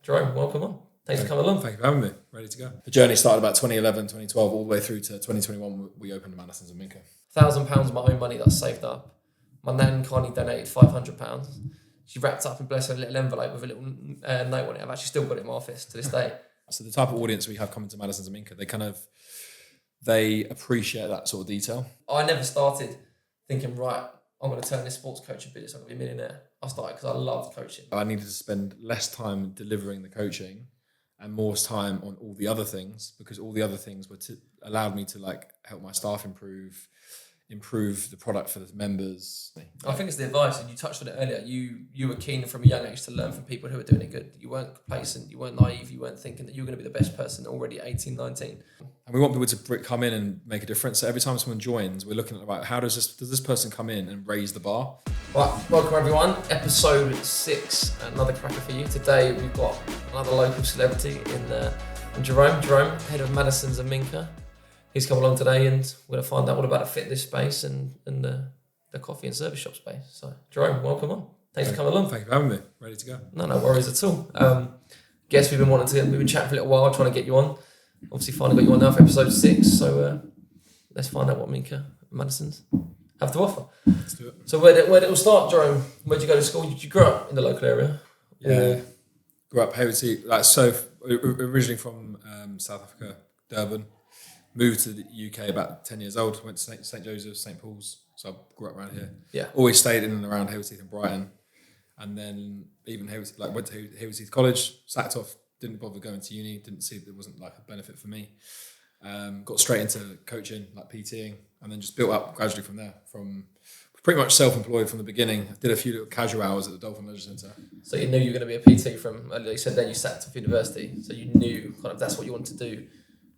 Jerome, welcome on. Thanks for coming along. Thank you for having me. Ready to go. The journey started about 2011, 2012, all the way through to 2021. We opened Madison's and Mincka. £1,000 of my own money that I saved up. My nan kindly donated £500. She wrapped up and blessed her a little envelope with a little note on it. I've actually still got it in my office to this day. So the type of audience we have coming to Madison's and Mincka, they appreciate that sort of detail. I never started thinking, right, I'm going to turn this sports coaching business, I'm going to be a millionaire. I started because I loved coaching. I needed to spend less time delivering the coaching and more time on all the other things, because all the other things allowed me to help my staff improve the product for the members. I think it's the advice, and you touched on it earlier. You were keen from a young age to learn from people who were doing it good. You weren't complacent, you weren't naive, you weren't thinking that you were going to be the best person already at 18, 19. And we want people to come in and make a difference. So every time someone joins, we're looking at how does this person come in and raise the bar? Right, welcome everyone. Episode 6, another cracker for you. Today we've got another local celebrity in Jerome. Jerome, head of Madison's and Mincka. He's come along today and we're going to find out all about the fitness space and the coffee and service shop space. So, Jerome, welcome on. Thanks for coming along. Thank you for having me. Ready to go. No worries at all. Guess we've been chatting for a little while, trying to get you on. Obviously, finally got you on now for episode 6. So, let's find out what Mincka and Madison's have to offer. Let's do it. So, where did it all start, Jerome? Where did you go to school? Did you grow up in the local area? Yeah. Grew up Hayward, originally from South Africa, Durban. Moved to the UK about 10 years old. Went to St Joseph's, St Paul's. So I grew up around here. Yeah. Always stayed in and around Hayward and Brighton. And then even went to Hayward College, sacked off, didn't bother going to uni, didn't see there wasn't a benefit for me. Got straight into coaching, PTing, and then just built up gradually from there. From pretty much self-employed from the beginning. Did a few little casual hours at the Dolphin Leisure Centre. So you knew you were going to be a PT from, like you said, then you sacked off university. So you knew that's what you wanted to do.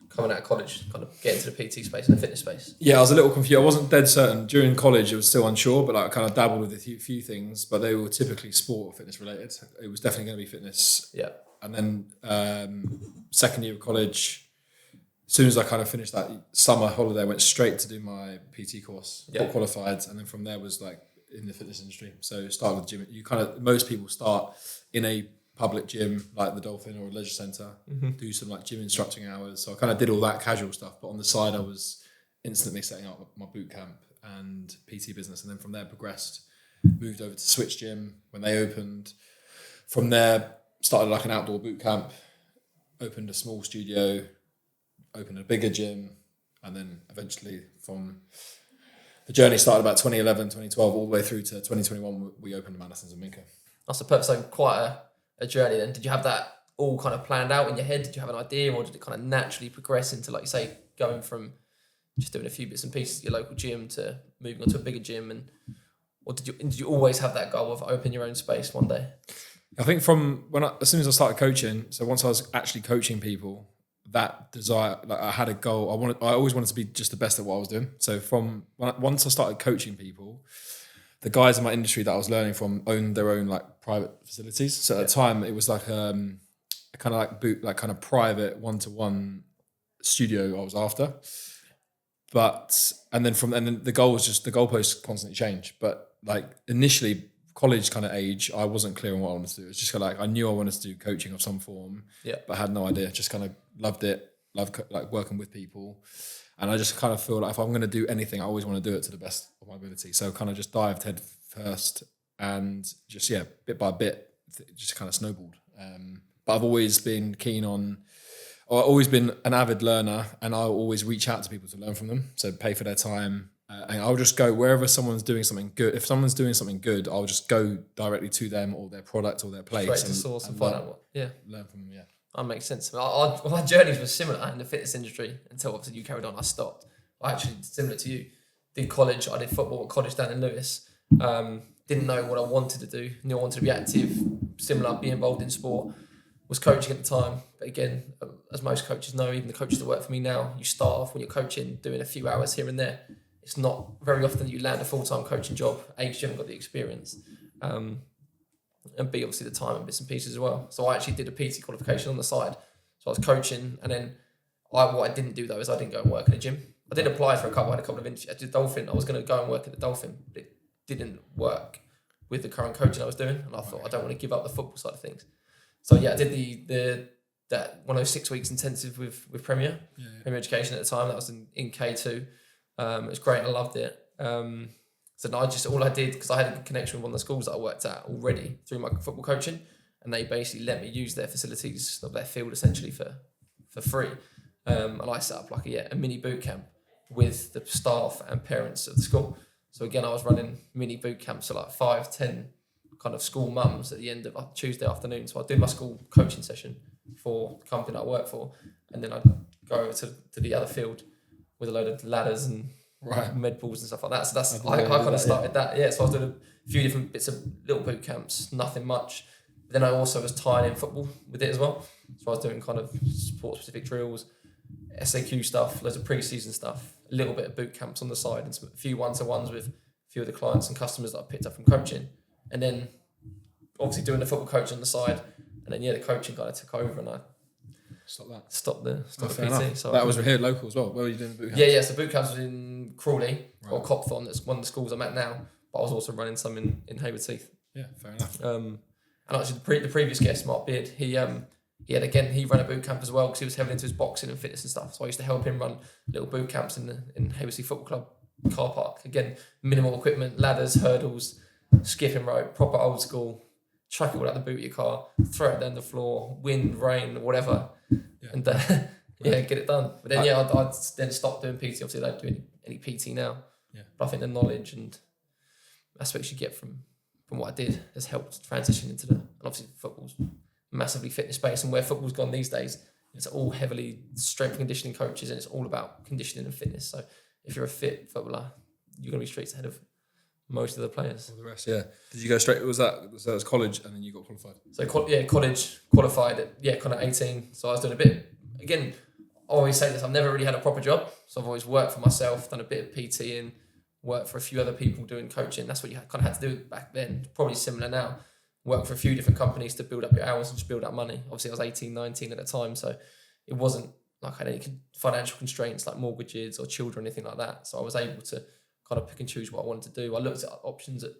Coming out of college, get into the PT space and the fitness space. Yeah, I was a little confused. I wasn't dead certain. During college, I was still unsure, but I kind of dabbled with a few things, but they were typically sport or fitness related. It was definitely going to be fitness. Yeah. And then second year of college, as soon as I kind of finished that summer holiday, I went straight to do my PT course, got qualified, and then from there was in the fitness industry. So started with gym. Most people start in a public gym like the Dolphin or a leisure centre, do some gym instructing hours. So I kind of did all that casual stuff, but on the side I was instantly setting up my boot camp and PT business, and then from there progressed, moved over to Switch Gym when they opened. From there started an outdoor boot camp, opened a small studio, opened a bigger gym, and then eventually from the journey started about 2011, 2012 all the way through to 2021 we opened Madison's and Mincka. That's the purpose. So quite a journey then. Did you have that all kind of planned out in your head? Did you have an idea, or did it kind of naturally progress into, like you say, going from just doing a few bits and pieces at your local gym to moving on to a bigger gym? Or did you always have that goal of opening your own space one day? I think as soon as I started coaching, so once I was actually coaching people, that desire, I had a goal. I always wanted to be just the best at what I was doing. So once I started coaching people, the guys in my industry that I was learning from owned their own private facilities. So at the time, it was a kind of private one-to-one studio I was after. And then the goal was just the goalposts constantly change. But initially, college kind of age, I wasn't clear on what I wanted to do. It was just I knew I wanted to do coaching of some form, but I had no idea. Just kind of loved it, loved working with people. And I just kind of feel if I'm going to do anything, I always want to do it to the best of my ability. So kind of just dived head first and just, bit by bit, just kind of snowballed. But I've always been I've always been an avid learner, and I'll always reach out to people to learn from them. So pay for their time. And I'll just go wherever someone's doing something good. If someone's doing something good, I'll just go directly to them or their product or their place. Straight to source and find out what. Yeah. Learn from them, That makes sense. Our journeys were similar in the fitness industry until obviously you carried on. I stopped. I actually, similar to you, did college. I did football at college down in Lewis. Didn't know what I wanted to do. Knew I wanted to be active, similar, be involved in sport. Was coaching at the time. But again, as most coaches know, even the coaches that work for me now, you start off when you're coaching, doing a few hours here and there. It's not very often that you land a full-time coaching job. A, you haven't got the experience. And B, obviously the time and bits and pieces as well. So I actually did a PT qualification on the side. So I was coaching, and then what I didn't do though is I didn't go and work in a gym. I did apply for I had a couple of interviews at the Dolphin. I was going to go and work at the Dolphin, but it didn't work with the current coaching I was doing. And I thought, I don't want to give up the football side of things. So yeah, I did that 106 weeks intensive with Premier Education at the time. That was in K2. It was great. I loved it. So all I did, because I had a good connection with one of the schools that I worked at already through my football coaching, and they basically let me use their facilities of their field essentially for free. And I set up like a mini boot camp with the staff and parents of the school. So again, I was running mini boot camps, so like 5-10 kind of school mums at the end of Tuesday afternoon. So I did my school coaching session for the company that I work for, and then I'd go over to the other field with a load of ladders and med balls and stuff like that. So I kind of started that. Yeah, so I was doing a few different bits of little boot camps, nothing much. But then I also was tying in football with it as well. So I was doing kind of sport-specific drills, SAQ stuff, loads of pre-season stuff, a little bit of boot camps on the side, and a few one-to-ones with a few of the clients and customers that I picked up from coaching. And then obviously doing the football coaching on the side. And then, the coaching kind of took over, and I stopped the PT. So that was here local as well. Where were you doing the boot camps? Yeah. So boot camps was in Crawley or Copthorne. That's one of the schools I'm at now. But I was also running some in Hayward Heath. Yeah, fair enough. And actually, the previous guest, Mark Beard, he ran a boot camp as well, because he was heavily into his boxing and fitness and stuff. So I used to help him run little boot camps in Hayward Heath Football Club car park. Again, minimal equipment, ladders, hurdles, skipping rope, proper old school. Chuck it all out the boot of your car, throw it down the floor, wind, rain, whatever, and get it done. But then I then stopped doing PT. Obviously, I don't do any PT now. Yeah. But I think the knowledge and aspects you get from what I did has helped transition into and obviously football's massively fitness based, and where football's gone these days, it's all heavily strength and conditioning coaches, and it's all about conditioning and fitness. So if you're a fit footballer, you're going to be straight ahead of most of the players. All the rest, yeah. Did you go straight? Was that college, and then you got qualified? So college qualified at kind of 18. So I was doing a bit. Again, I always say this: I've never really had a proper job. So I've always worked for myself, done a bit of PTing, worked for a few other people doing coaching. That's what you kind of had to do back then. Probably similar now. Work for a few different companies to build up your hours and just build up money. Obviously, I was 18, 19 at the time, so it wasn't like I had any financial constraints like mortgages or children or anything like that. So I was able to kind of pick and choose what I wanted to do. I looked at options at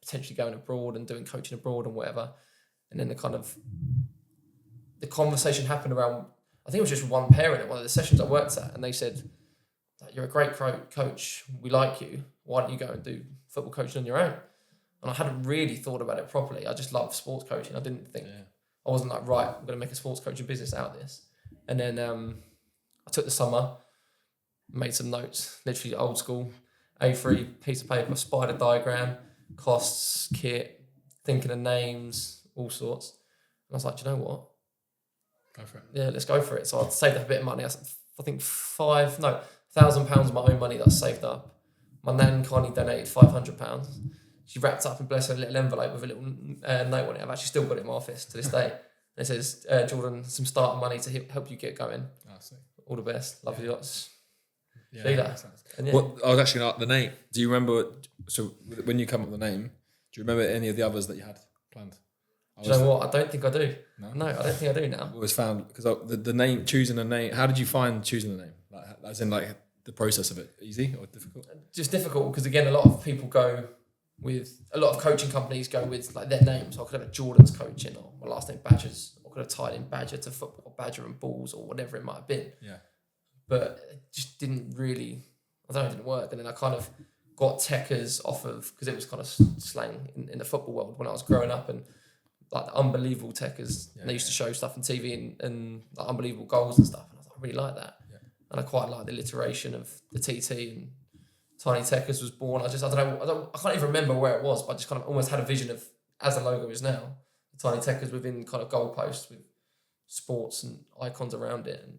potentially going abroad and doing coaching abroad and whatever. And then the conversation happened around, I think it was just one parent at one of the sessions I worked at, and they said, "You're a great coach. We like you. Why don't you go and do football coaching on your own?" And I hadn't really thought about it properly. I just loved sports coaching. I didn't think, I wasn't like, right, I'm going to make a sports coaching business out of this. And then I took the summer, made some notes, literally old school, A3, piece of paper, spider diagram, costs, kit, thinking of names, all sorts. And I was like, do you know what? Go for it. Yeah, let's go for it. So I saved up a bit of money. I think £1,000 of my own money that I saved up. My nan kindly donated £500. She wrapped up and blessed her little envelope with a little note on it. I've actually still got it in my office to this day. And it says, Jordan, some starter money to help you get going. Oh, all the best. Love you lots. Yeah. What I was actually going to ask the name. Do you remember? So when you come up with the name, do you remember any of the others that you had planned? Do you know what? I don't think I do. No, I don't think I do now. It was found because the name, choosing a name. How did you find choosing the name? Like, as in, like the process of it, easy or difficult? Just difficult because again, a lot of people a lot of coaching companies go with like their names. So I could have a Jordan's coaching, or my last name Badgers. I could have tied in Badger to football, or Badger and Balls, or whatever it might have been. Yeah. But it just didn't really, I don't know, it didn't work. And then I kind of got Tekkers off of, because it was kind of slang in the football world when I was growing up, and like the unbelievable Tekkers. They used to show stuff on TV and like unbelievable goals and stuff. And I was like, I really like that. Yeah. And I quite like the alliteration of the TT, and Tiny Tekkers was born. I can't even remember where it was, but I just kind of almost had a vision of, as the logo is now, the Tiny Tekkers within kind of goalposts with sports and icons around it. And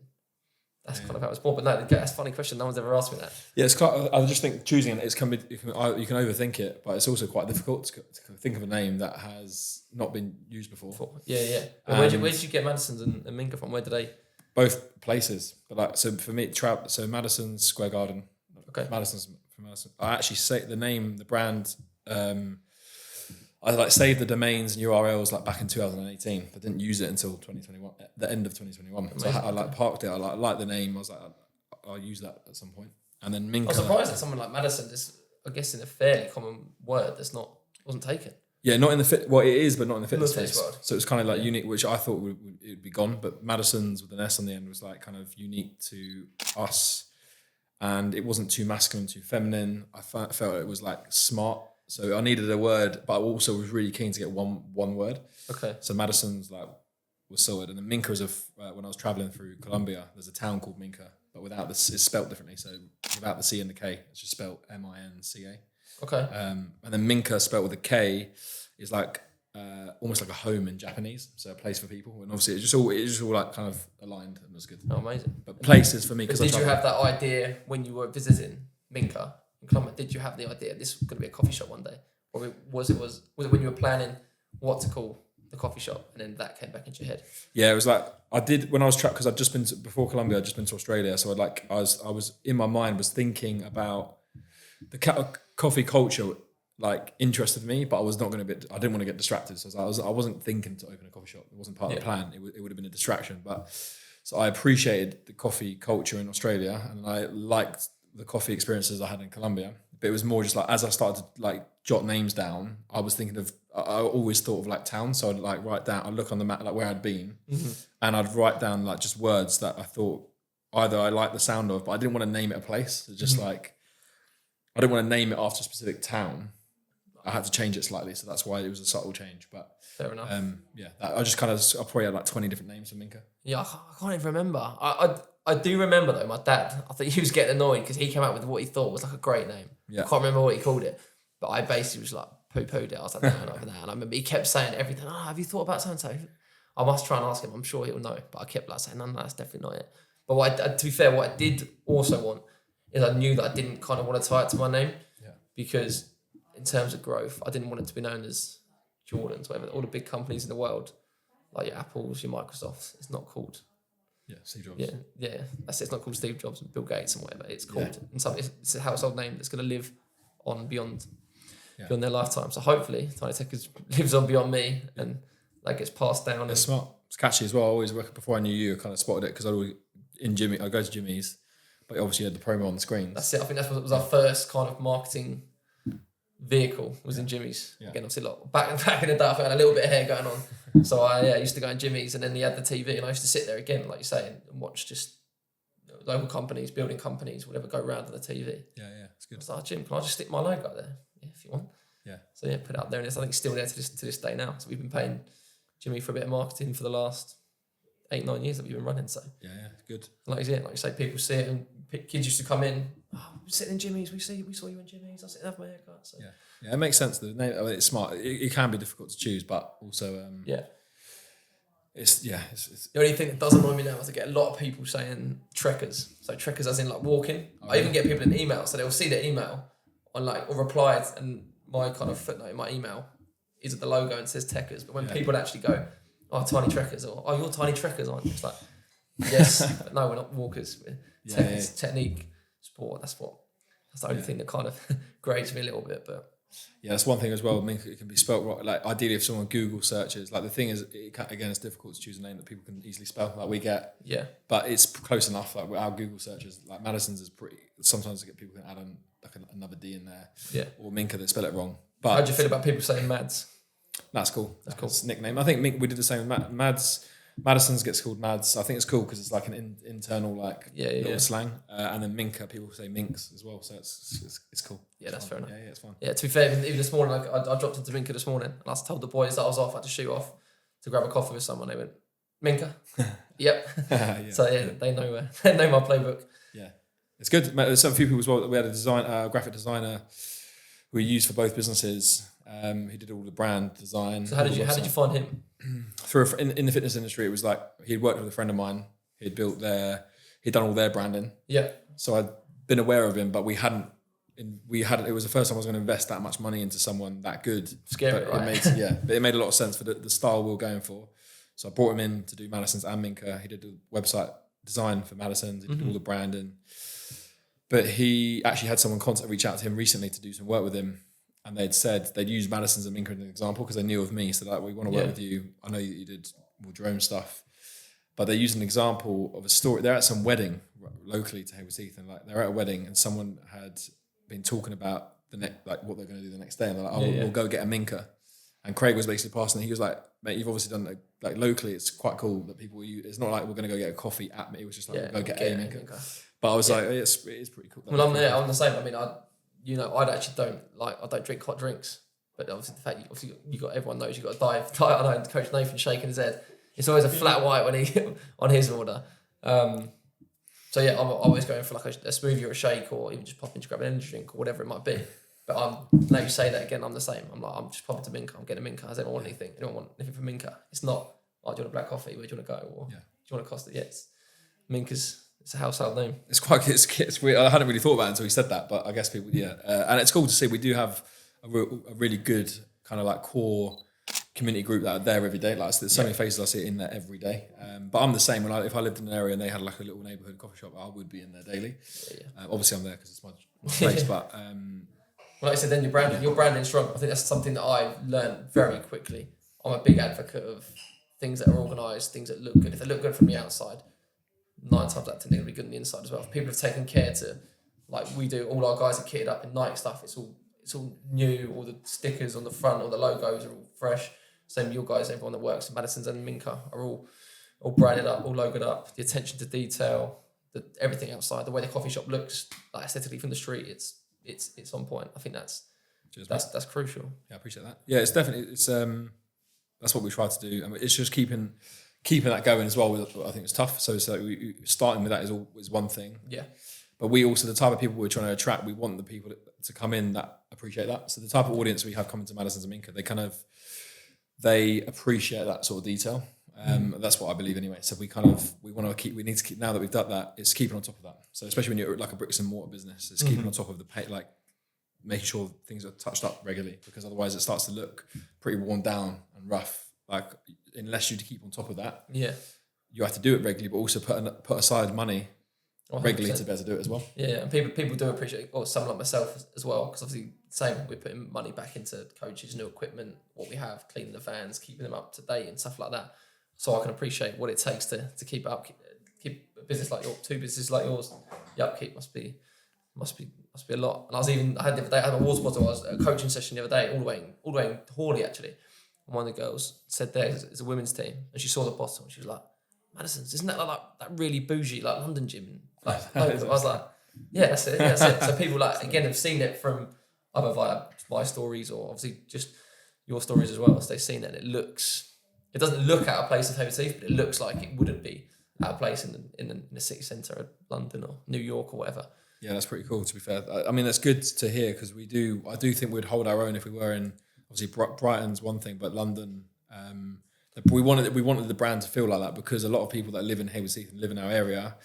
that's kind of how it was born. But no, that's a funny question. No one's ever asked me that. Yeah, it's quite. I just think choosing it, you can overthink it, but it's also quite difficult to think of a name that has not been used before. Yeah. Where did you get Madison's and Mincka from? Where did they? Both places, but like so for me, so Madison's Square Garden. Okay. Madison's from Madison. I actually say the name, the brand. I like saved the domains and URLs like back in 2018. I didn't use it until 2021, the end of 2021. Amazing. So I like parked it. I like the name. I was like, I'll use that at some point. And then Mincka. I'm surprised that someone like Madison is, I guess, in a fairly common word wasn't taken. Yeah, not in the fit. Well, it is, but not in the fitness Not space. world. So it's kind of like unique, which I thought it would be gone. But Madison's with an S on the end was like kind of unique to us, and it wasn't too masculine, too feminine. I felt it was like smart. So I needed a word, but I also was really keen to get one word. Okay. So Madison's like was sorted, and then Mincka is when I was traveling through Colombia, there's a town called Mincka, but without this, it's spelt differently. So without the C and the K, it's just spelled Minca. Okay. And then Mincka spelled with a K is like almost like a home in Japanese, so a place for people. And obviously, it just all like kind of aligned and was good. Oh, amazing. But places for me, because did you have that idea when you were visiting Mincka in Colombia? Did you have the idea this was going to be a coffee shop one day, or was it when you were planning what to call the coffee shop, and then that came back into your head? Yeah, it was like I did when I was because I'd just been before Colombia. I'd just been to Australia, so I was in my mind was thinking about the coffee culture. Like interested me, but I was not going to I didn't want to get distracted. So I wasn't thinking to open a coffee shop. It wasn't part of the plan. It would have been a distraction. But so I appreciated the coffee culture in Australia, and I liked the coffee experiences I had in Colombia. But it was more just like as I started to like jot names down, I was thinking of. I always thought of like towns, so I'd like write down. I'd look on the map like where I'd been, and I'd write down like just words that I thought either I liked the sound of, but I didn't want to name it a place. It's just like I didn't want to name it after a specific town. I had to change it slightly, so that's why it was a subtle change. But fair enough. I probably had like 20 different names for Mincka. Yeah, I can't even remember. I do remember though. My dad, I think he was getting annoyed because he came out with what he thought was like a great name. Yeah. I can't remember what he called it, but I basically was like poo-pooed it. I was like, no, not for that. And I remember he kept saying everything. Oh, have you thought about so and so? I must try and ask him. I'm sure he'll know. But I kept like saying, no, that's definitely not it. But to be fair, what I did also want is I knew that I didn't kind of want to tie it to my name because. In terms of growth, I didn't want it to be known as Jordans, whatever. All the big companies in the world, like your Apples, your Microsofts, it's not called. Yeah, Steve Jobs. Yeah, that's it. It's not called Steve Jobs and Bill Gates and whatever. It's called, and something. It's a household name that's going to live on beyond their lifetime. So hopefully, Tiny Tekkers lives on beyond me, and that gets passed down. It's smart. It's catchy as well. I always before I knew you, I kind of spotted it because I go to Jimmy's, but obviously you had the promo on the screen. That's it. I think that was our first kind of marketing vehicle was in Jimmy's. Again, obviously, back in the day, I had a little bit of hair going on. So I used to go in Jimmy's, and then he had the TV, and I used to sit there again, like you're saying, and watch just local companies, building companies, whatever, go around on the TV. Yeah, it's good. I was like, Jim, can I just stick my logo up there? Yeah, if you want. Yeah. So put it up there, and I think it's still there to this day now. So we've been paying Jimmy for a bit of marketing for the last 8-9 years that we've been running. So it's good. Like you say, people see it, and kids used to come in. Oh, we're sitting in Jimmy's. We saw you in Jimmy's. I sit and have my haircut. So. Yeah, it makes sense. The name, it's smart. It can be difficult to choose, but also it's the only thing that does annoy me now is I get a lot of people saying trekkers. So trekkers as in like walking. I even get people in email, so they'll see the email on like or replied, and my kind of footnote in my email is at the logo and says Tekkers. But when people actually go, oh, Tiny Trekkers, or oh, you're Tiny Trekkers, aren't you? It's like, yes, but no, we're not walkers. We're Tekkers, technique, sport. That's the only thing that kind of grates me a little bit. But yeah, that's one thing as well. I mean, it can be spelt right. Like ideally, if someone Google searches, like the thing is, it's difficult to choose a name that people can easily spell. Like we get, but it's close enough. Like our Google searches, like Madison's is pretty. Sometimes people can add another D in there. Or Mincka, they spell it wrong. But how do you feel about people saying Mads? That's cool. That's cool. It's a nickname. I think we did the same with Mads. Madison's gets called Mads. I think it's cool because it's like an internal little slang. And then Mincka, people say Minks as well. So it's cool. Yeah, that's fair enough. Yeah, it's fun. Yeah, to be fair, even this morning, I dropped into Mincka this morning, and I told the boys that I was off. I had to shoot off to grab a coffee with someone. They went, Mincka? Yep. They know they know my playbook. Yeah, it's good. There's some few people as well. We had a graphic designer who we used for both businesses. He did all the brand design. So how did you find him? In the fitness industry, it was like he'd worked with a friend of mine. He'd done all their branding. Yeah. So I'd been aware of him, but we hadn't. It was the first time I was going to invest that much money into someone that good. Scary, but right? But it made a lot of sense for the style we were going for. So I brought him in to do Madison's and Mincka. He did the website design for Madison's. He did all the branding. But he actually had someone reach out to him recently to do some work with him. And they'd said they'd used Madison's and Mincka as an example because they knew of me. So like, we want to work with you. I know you did more Jerome stuff. But they used an example of a story. They're at some wedding locally to Hayward Heath. And like they're at a wedding and someone had been talking about what they're going to do the next day. And they're like, we'll go get a Mincka. And Craig was basically passing. He was like, "Mate, you've obviously done like locally. It's quite cool that people. It's not like we're going to go get a coffee at me. It was just like we'll go get a Mincka." But I was like, it is pretty cool. Well, I'm the same. I mean, I actually I don't drink hot drinks, but obviously the fact you got everyone knows you got to dive. I know Coach Nathan shaking his head. It's always a flat white when he on his order. So yeah, I'm always going for like a smoothie or a shake, or even just popping to grab an energy drink or whatever it might be. But now you say that again, I'm the same. I'm just popping to Mincka. I'm getting a Mincka. Does anyone want anything? Anyone want anything from Mincka? It's not, do you want a black coffee? Where do you want to go? Or do you want a Costa? Yeah, Mincka's. It's a household name. It's weird. I hadn't really thought about it until he said that, but I guess people, and it's cool to see. We do have a really good kind of like core community group that are there every day. Like there's so many faces I see in there every day. But I'm the same. If I lived in an area and they had like a little neighborhood coffee shop, I would be in there daily. Obviously, I'm there because it's my place. But like I said, then your branding strong. I think that's something that I learned very quickly. I'm a big advocate of things that are organised, things that look good. If they look good from the outside, 9 times out of 10 they're going to be good on the inside as well. If people have taken care to, like we do, all our guys are kitted up in Nike stuff. It's all new. All the stickers on the front, all the logos are all fresh. Same with your guys, everyone that works in Madison's and Mincka are all branded up, all logoed up. The attention to detail, everything outside, the way the coffee shop looks, like aesthetically from the street, it's on point. I think that's crucial. Yeah, I appreciate that. Yeah, it's definitely that's what we try to do. I mean, it's just keeping that going as well. I think it's tough. So it's like starting with that is one thing. Yeah. But we also, the type of people we're trying to attract, we want the people to come in that appreciate that. So the type of audience we have coming to Madison's and Mincka, they appreciate that sort of detail. That's what I believe anyway. So we need to keep, now that we've done that, it's keeping on top of that. So especially when you're like a bricks and mortar business, it's keeping on top of the pay, like making sure things are touched up regularly, because otherwise it starts to look pretty worn down and rough. Like unless you keep on top of that, you have to do it regularly, but also put aside money 100%. Regularly to be able to do it as well. Yeah, and people do appreciate it, or someone like myself as well, because obviously same, we're putting money back into coaches, new equipment, what we have, cleaning the vans, keeping them up to date and stuff like that. So I can appreciate what it takes to keep it up, keep a business like yours, 2 businesses like yours. The upkeep must be a lot. And I had a water bottle. I was at a coaching session the other day, all the way in Hawley actually. And one of the girls said there is a women's team, and she saw the bottle and she was like, Madison's, isn't that like that really bougie like London gym? Like I was like, yeah, that's it. So people like again have seen it from either via my stories or obviously just your stories as well. So they've seen it and it doesn't look out of place in Hayward Heath, but it looks like it wouldn't be out of place in the city centre of London or New York or whatever. Yeah, that's pretty cool to be fair. I mean, that's good to hear, because I do think we'd hold our own if we were in, obviously Brighton's one thing, but London, we wanted the brand to feel like that, because a lot of people that live in Hayward Heath and live in our area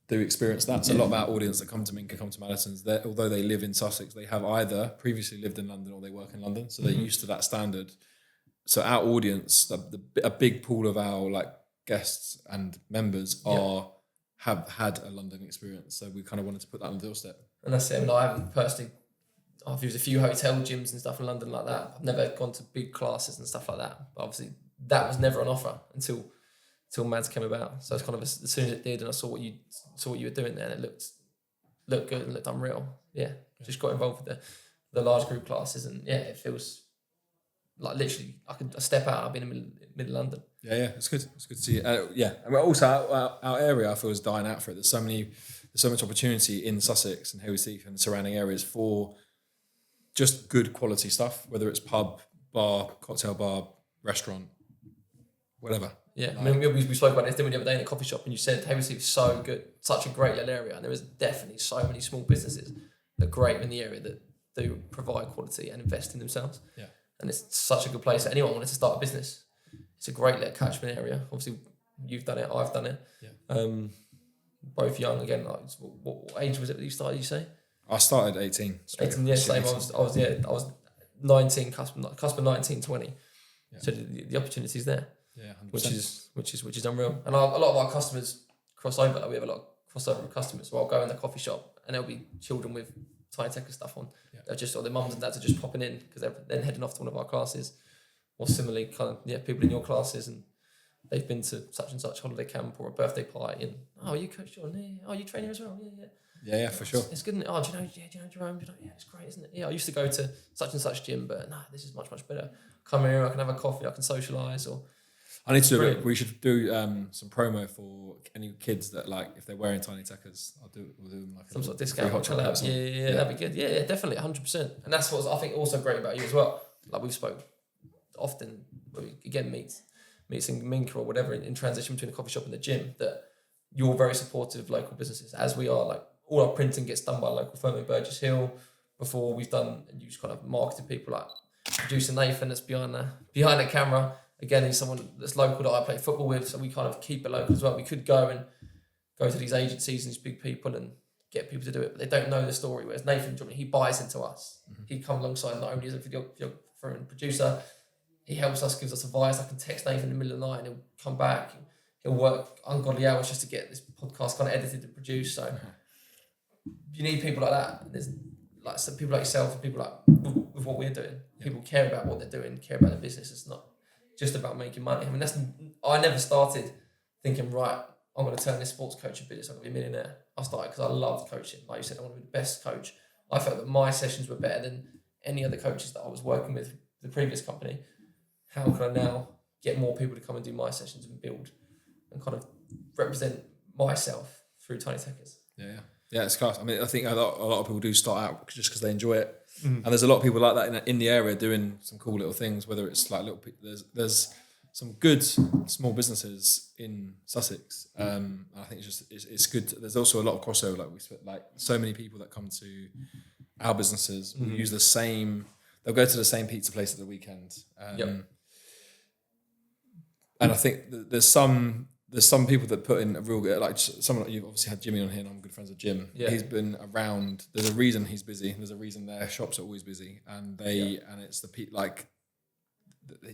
do experience that. So a lot of our audience that come to Mincka, come to Madison's, although they live in Sussex, they have either previously lived in London or they work in London, so they're used to that standard. So our audience, a big pool of our like guests and members have had a London experience. So we kind of wanted to put that on the doorstep. And that's it. I mean, I haven't personally, I've used a few hotel gyms and stuff in London like that. I've never gone to big classes and stuff like that. But obviously, that was never on offer until Mads came about. So it's kind of as soon as it did, and I saw what you were doing there, and it looked good and looked unreal. Yeah, just got involved with the large group classes, and yeah, it feels like literally I step out. I've been in middle of London. Yeah, it's good. It's good to see. Yeah, and also our area I feel is dying out for it. There's so much opportunity in Sussex and Hayward Heath and surrounding areas for just good quality stuff, whether it's pub, bar, cocktail bar, restaurant, whatever. Yeah, I mean, we spoke about this the other day in a coffee shop, and you said Hayward Heath is so good, such a great little area, and there is definitely so many small businesses that are great in the area that do provide quality and invest in themselves. Yeah, and it's such a good place. Anyone wanted to start a business, it's a great little catchment area. Obviously, you've done it, I've done it. Yeah. Both young again. Like, what age was it that you started? You say? I started 18. 18, yeah, same. I was 19, cusp of 19, 20. Yeah. So the opportunity's there. Yeah, 100%. which is unreal. And a lot of our customers cross over. Like we have a lot of crossover with customers. So I'll go in the coffee shop and there'll be children with Talking Tekkers stuff on. Yeah. Or their mums and dads are just popping in because they're then heading off to one of our classes. Or similarly, people in your classes, and they've been to such and such holiday camp or a birthday party, and are you Coach John? Yeah. Oh, you train here as well? Yeah. Yeah, for sure. It's good. Oh, do you know Jerome? Yeah, it's great, isn't it? Yeah, I used to go to such and such gym, but no, this is much, much better. Come here, I can have a coffee, I can socialise, or... I need to do it. We should do some promo for any kids that like if they're wearing Tiny Tekkers. We'll do them like some sort of discount. Yeah, that'd be good. Yeah, definitely, 100%. And that's what I think also great about you as well. Like we've spoke often, again meets in Mincka or whatever in transition between a coffee shop and the gym. That you're very supportive of local businesses, as we are. Like all our printing gets done by a local firm in Burgess Hill. Before we've done and used kind of marketed people like producer Nathan that's behind the camera. Again, he's someone that's local that I play football with, so we kind of keep it local as well. We could go to these agencies and these big people and get people to do it, but they don't know the story. Whereas Nathan, he buys into us. Mm-hmm. He'd come alongside not only as a videographer and producer, he helps us, gives us advice. I can text Nathan in the middle of the night and he'll come back. He'll work ungodly hours just to get this podcast kind of edited and produced. So you need people like that. There's like some people like yourself and people like with what we're doing. Yeah. People care about what they're doing, care about the business. It's not just about making money. I mean, I never started thinking, right, I'm going to turn this sports coaching business, I'm going to be a millionaire. I started because I loved coaching. Like you said, I want to be the best coach. I felt that my sessions were better than any other coaches that I was working with the previous company. How can I now get more people to come and do my sessions and build and kind of represent myself through Tiny Tekkers? Yeah, it's class. I mean, I think a lot of people do start out just because they enjoy it. And there's a lot of people like that in the area doing some cool little things, whether it's like there's some good small businesses in Sussex. I think it's good. There's also a lot of crossover. Like so many people that come to our businesses will use the same. They'll go to the same pizza place at the weekend. And I think there's some people that put in a real good, like someone you've obviously had Jimmy on here, and I'm good friends with Jim. Yeah. He's been around. There's a reason he's busy. There's a reason their shops are always busy, and it's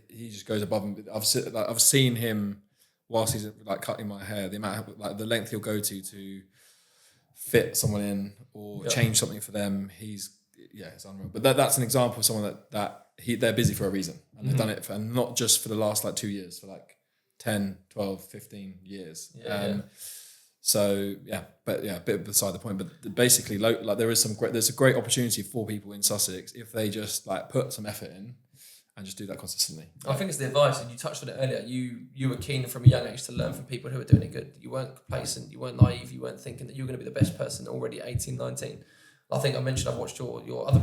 he just goes above and I've seen him whilst he's like cutting my hair. The amount of the length he'll go to fit someone in or change something for them. It's unreal. But that's an example of someone they're busy for a reason, and they've done it and not just for the last 2 years, for 10, 12, 15 years. But a bit beside the point. But basically, there's a great opportunity for people in Sussex if they just put some effort in and just do that consistently. I think it's the advice, and you touched on it earlier. You were keen from a young age to learn from people who are doing it good. You weren't complacent, you weren't naive, you weren't thinking that you were going to be the best person already at 18, 19. I think I mentioned I've watched your other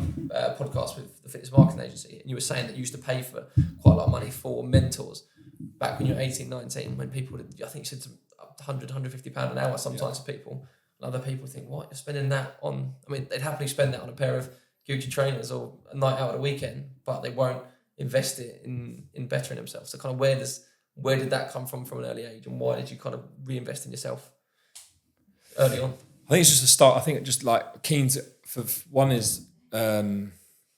podcast with the fitness marketing agency, and you were saying that you used to pay for quite a lot of money for mentors back when you were 18, 19, when people, I think you said up to £100, £150 an hour sometimes for people. And other people think, what, you're spending that on... I mean, they'd happily spend that on a pair of Gucci trainers or a night out at a weekend, but they won't invest it in bettering themselves. So kind of where did that come from an early age, and why did you kind of reinvest in yourself early on? I think it's just a start. I think just keen to... One is I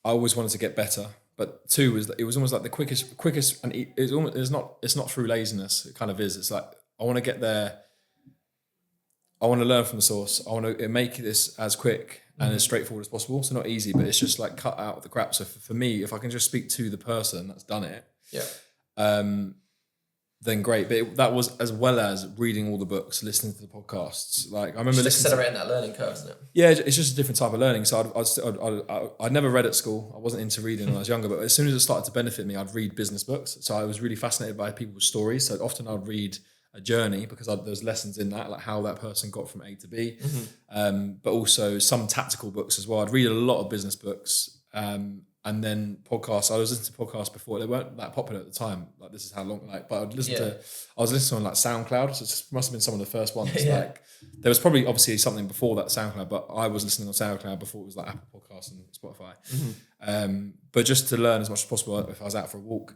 always wanted to get better. But two was that it was almost like the quickest, and it's not through laziness. It kind of is. It's like I want to get there. I want to learn from the source. I want to make this as quick and as straightforward as possible. So not easy, but it's just cut out the crap. So for me, if I can just speak to the person that's done it, then great. But that was as well as reading all the books, listening to the podcasts. I remember listening. Accelerating that learning curve, isn't it? Yeah, it's just a different type of learning. So I'd never read at school. I wasn't into reading when I was younger, but as soon as it started to benefit me, I'd read business books. So I was really fascinated by people's stories. So often I'd read a journey because there's lessons in that, like how that person got from A to B, but also some tactical books as well. I'd read a lot of business books. And then podcasts. I was listening to podcasts before. They weren't that popular at the time. This is how long. But I was listening on SoundCloud. So it must have been some of the first ones. There was probably obviously something before that SoundCloud, but I was listening on SoundCloud before it was Apple Podcasts and Spotify. But just to learn as much as possible if I was out for a walk,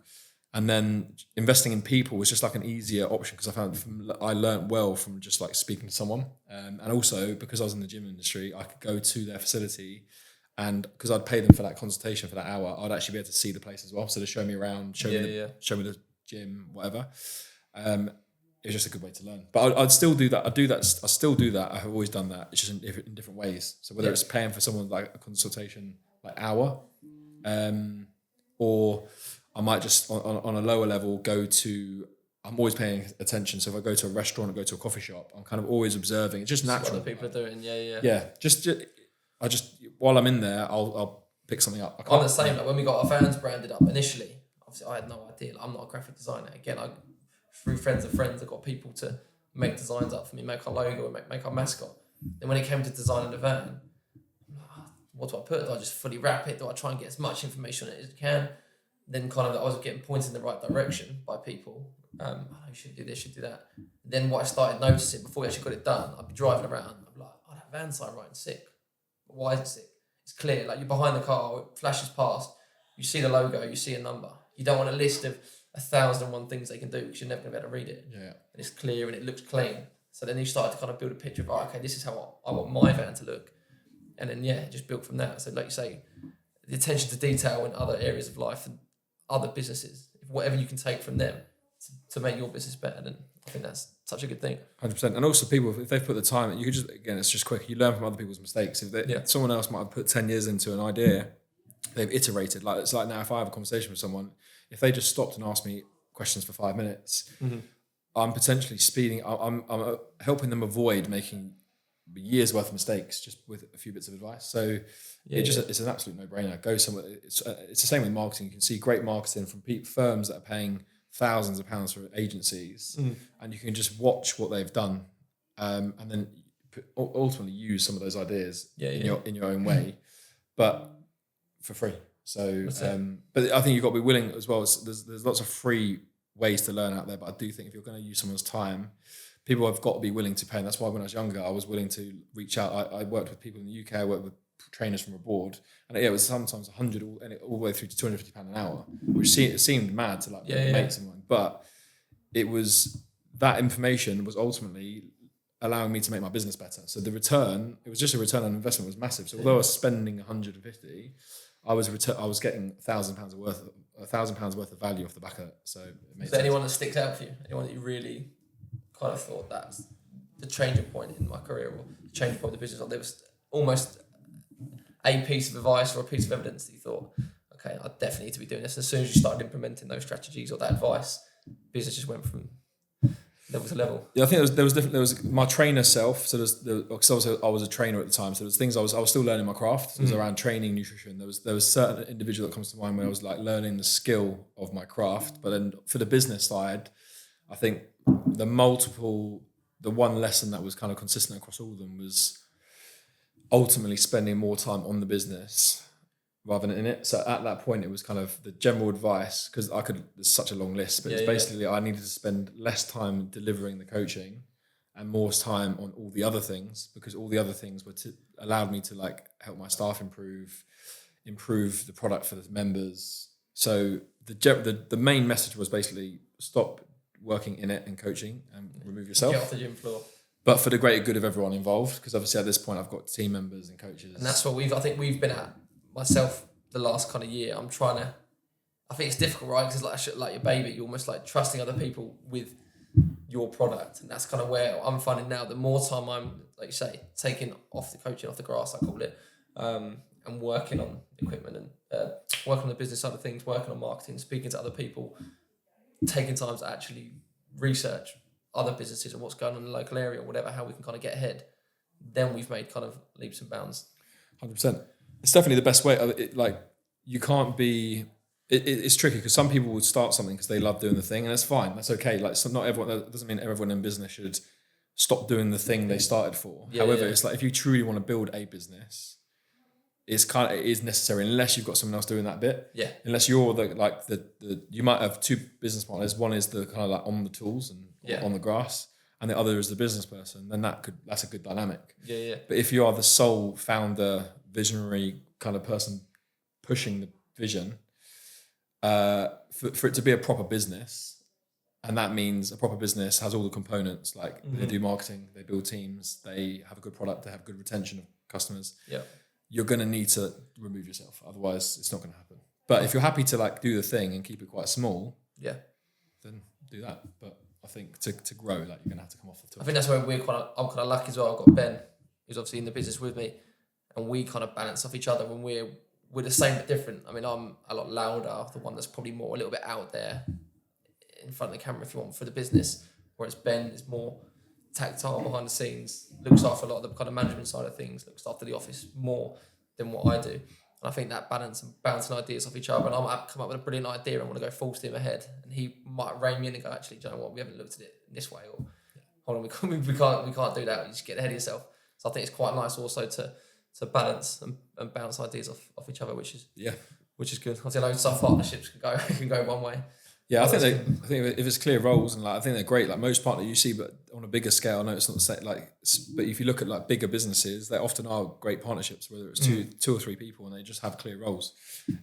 and then investing in people was just an easier option because I found I learned well from just speaking to someone, and also because I was in the gym industry, I could go to their facility. And because I'd pay them for that consultation for that hour, I'd actually be able to see the place as well. So to show me around, show me the gym, whatever. It was just a good way to learn. But I'd still do that. I still do that. I've always done that. It's just in different ways. So whether it's paying for someone a consultation hour, or I might just on a lower level go to I'm always paying attention. So if I go to a restaurant or go to a coffee shop, I'm kind of always observing. It's just natural. What other people are doing. Yeah. Yeah. Just while I'm in there, I'll pick something up. I'm the same. Like when we got our vans branded up initially, obviously I had no idea. Like, I'm not a graphic designer. Again, through friends of friends, I got people to make designs up for me, make our logo, and make our mascot. Then when it came to designing the van, what do I put? Do I just fully wrap it? Do I try and get as much information on it as I can? Then kind of I was getting pointed in the right direction by people. You should do this, should do that. Then what I started noticing before we actually got it done, I'd be driving around. I'd be like, oh, that van sign writing sick. But why is it sick? It's clear. Like you're behind the car, it flashes past. You see the logo, you see a number. You don't want a list of 1,001 things they can do because you're never going to be able to read it. Yeah. And it's clear and it looks clean. So then you start to kind of build a picture of, okay, this is how I want my van to look. And then, it just built from that. So like you say, the attention to detail in other areas of life and other businesses, whatever you can take from them to make your business better, then I think that's such a good thing. 100%. And also people, if they've put the time in, you could just, again, it's just quick. You learn from other people's mistakes. If someone else might have put 10 years into an idea, they've iterated. Like it's like now if I have a conversation with someone, if they just stopped and asked me questions for 5 minutes, I'm potentially speeding. I'm helping them avoid making years worth of mistakes just with a few bits of advice. So it's an absolute no-brainer. Go somewhere. It's the same with marketing. You can see great marketing from firms that are paying thousands of pounds for agencies, and you can just watch what they've done, and then ultimately use some of those ideas in your own way, but for free. So, but I think you've got to be willing as well. There's lots of free ways to learn out there, but I do think if you're going to use someone's time, people have got to be willing to pay. And that's why when I was younger, I was willing to reach out. I worked with people in the UK. I worked with trainers from abroad, and it was sometimes 100 all the way through to £250 an hour, which seemed mad to make someone. But it was that information was ultimately allowing me to make my business better. So the return, it was just a return on investment was massive. So although I was spending 150, I was getting £1,000 worth of value off the back of it. So is there anyone that sticks out for you? Anyone that you really kind of thought that's the changing point in my career or the changing point of the business? Like there was almost a piece of advice or a piece of evidence that you thought, okay, I definitely need to be doing this. And as soon as you started implementing those strategies or that advice, business just went from level to level. Yeah, I think there was different. There was my trainer self. So because I was a trainer at the time. So there's things I was still learning my craft. So it was around training, nutrition. There was certain individual that comes to mind where I was like learning the skill of my craft. But then for the business side, I think the one lesson that was kind of consistent across all of them was ultimately spending more time on the business rather than in it. So at that point, it was kind of the general advice, because there's such a long list, but it's basically I needed to spend less time delivering the coaching and more time on all the other things, because all the other things allowed me to like help my staff improve the product for the members. So the main message was basically stop working in it and coaching and remove yourself. Get off the gym floor. But for the greater good of everyone involved, because obviously at this point I've got team members and coaches. And that's what I think we've been at myself the last kind of year. I think it's difficult, right? Because like your baby, you're almost like trusting other people with your product. And that's kind of where I'm finding now the more time I'm, like you say, taking off the coaching, off the grass, I call it, and working on equipment and working on the business side of things, working on marketing, speaking to other people, taking time to actually research other businesses and what's going on in the local area or whatever, how we can kind of get ahead, then we've made kind of leaps and bounds. 100%. It's definitely the best way. You can't be... It's tricky because some people would start something because they love doing the thing, and that's fine. That's okay. Not everyone... That doesn't mean everyone in business should stop doing the thing they started for. However, it's like if you truly want to build a business, it is necessary unless you've got someone else doing that bit. Yeah. Unless you're you might have two business partners. One is the kind of like on the tools and on the grass, and the other is the business person. Then that's a good dynamic. Yeah. But if you are the sole founder, visionary kind of person pushing the vision, for it to be a proper business, and that means a proper business has all the components. Like they do marketing, they build teams, they have a good product, they have good retention of customers. Yeah. You're going to need to remove yourself. Otherwise, it's not going to happen. But if you're happy to like do the thing and keep it quite small, then do that. But I think to grow, like you're going to have to come off the top. I think that's where I'm kind of lucky as well. I've got Ben, who's obviously in the business with me, and we kind of balance off each other when we're the same but different. I mean, I'm a lot louder, the one that's probably more a little bit out there in front of the camera if you want for the business, whereas Ben is more tactile behind the scenes, looks after a lot of the kind of management side of things, looks after the office more than what I do. And I think that balance and bouncing ideas off each other, and I might come up with a brilliant idea and want to go full steam ahead, and he might rein me in and go, actually, do you know what, we haven't looked at it this way, or hold on, we can't do that, you just get ahead of yourself. So I think it's quite nice also to balance and bounce ideas off each other, which is good. I think some partnerships can go one way. Yeah, I think if it's clear roles, and like I think they're great. Like most partners you see, but on a bigger scale, I know it's not the same. Like, but if you look at like bigger businesses, they often are great partnerships, whether it's two or three people, and they just have clear roles.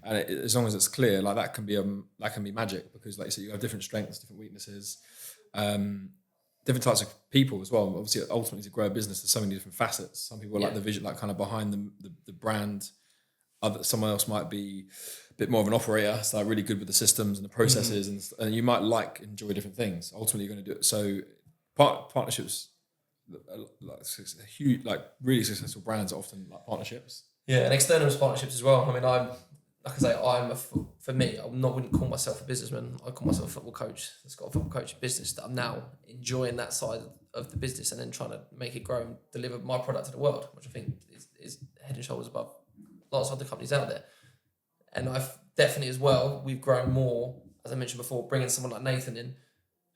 And as long as it's clear, like that can be magic, because like you said, you have different strengths, different weaknesses, different types of people as well. Obviously, ultimately to grow a business, there's so many different facets. Some people like the vision, like kind of behind the brand. Someone else might be a bit more of an operator, so like really good with the systems and the processes, and you might enjoy different things. Ultimately, you're going to do it. So partnerships, like huge, like really successful brands are often like partnerships. Yeah, and external partnerships as well. I mean, for me, wouldn't call myself a businessman. I call myself a football coach that's got a football coaching business that I'm now enjoying that side of the business, and then trying to make it grow and deliver my product to the world, which I think is head and shoulders above lots of other companies out there. And I've definitely as well, we've grown more, as I mentioned before, bringing someone like Nathan in,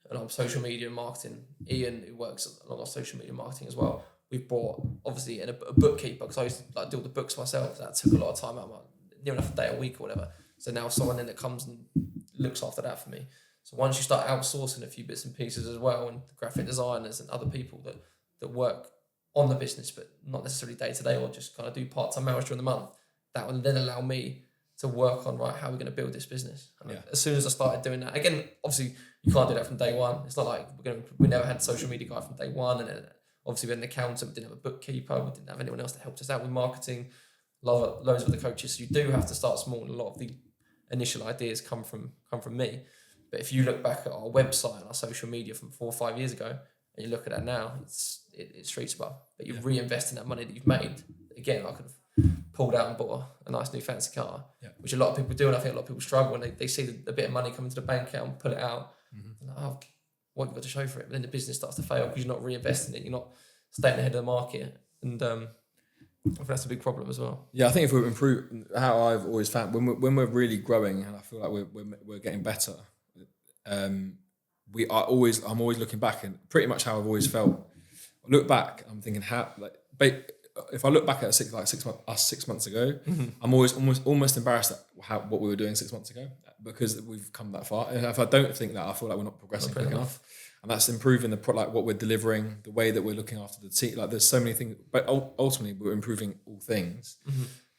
and on social media and marketing, Ian, who works a lot of social media marketing as well. We've brought obviously a bookkeeper, because I used to do all the books myself. That took a lot of time out, near enough a day a week or whatever. So now someone in that comes and looks after that for me. So once you start outsourcing a few bits and pieces as well, and graphic designers and other people that work on the business, but not necessarily day to day, or just kind of do part-time hours during the month, that will then allow me to work on, right, how we're going to build this business. As soon as I started doing that, again, obviously you can't do that from day one. It's not like we never had a social media guy from day one, and then obviously we had an accountant, we didn't have a bookkeeper, we didn't have anyone else that helped us out with marketing, loads of the coaches. So you do have to start small, and a lot of the initial ideas come from me. But if you look back at our website and our social media from 4 or 5 years ago, and you look at that now, it's streets above. But you're reinvesting that money that you've made. Again, I could have pulled out and bought a nice new fancy car, which a lot of people do, and I think a lot of people struggle when they see the bit of money come into the bank account and pull it out. Like, oh, what have you got to show for it? But then the business starts to fail because you're not reinvesting it, you're not staying ahead of the market, and I think that's a big problem as well. Yeah, I think if we improve, how I've always found when we're really growing, and I feel like we're getting better, I'm always looking back, and pretty much how I've always felt. I look back, I'm thinking if I look back at 6 months ago, I'm always almost embarrassed at what we were doing 6 months ago, because we've come that far. And if I don't think that, I feel like we're not progressing quick enough. And that's improving what we're delivering, the way that we're looking after the team. Like there's so many things, but ultimately we're improving all things.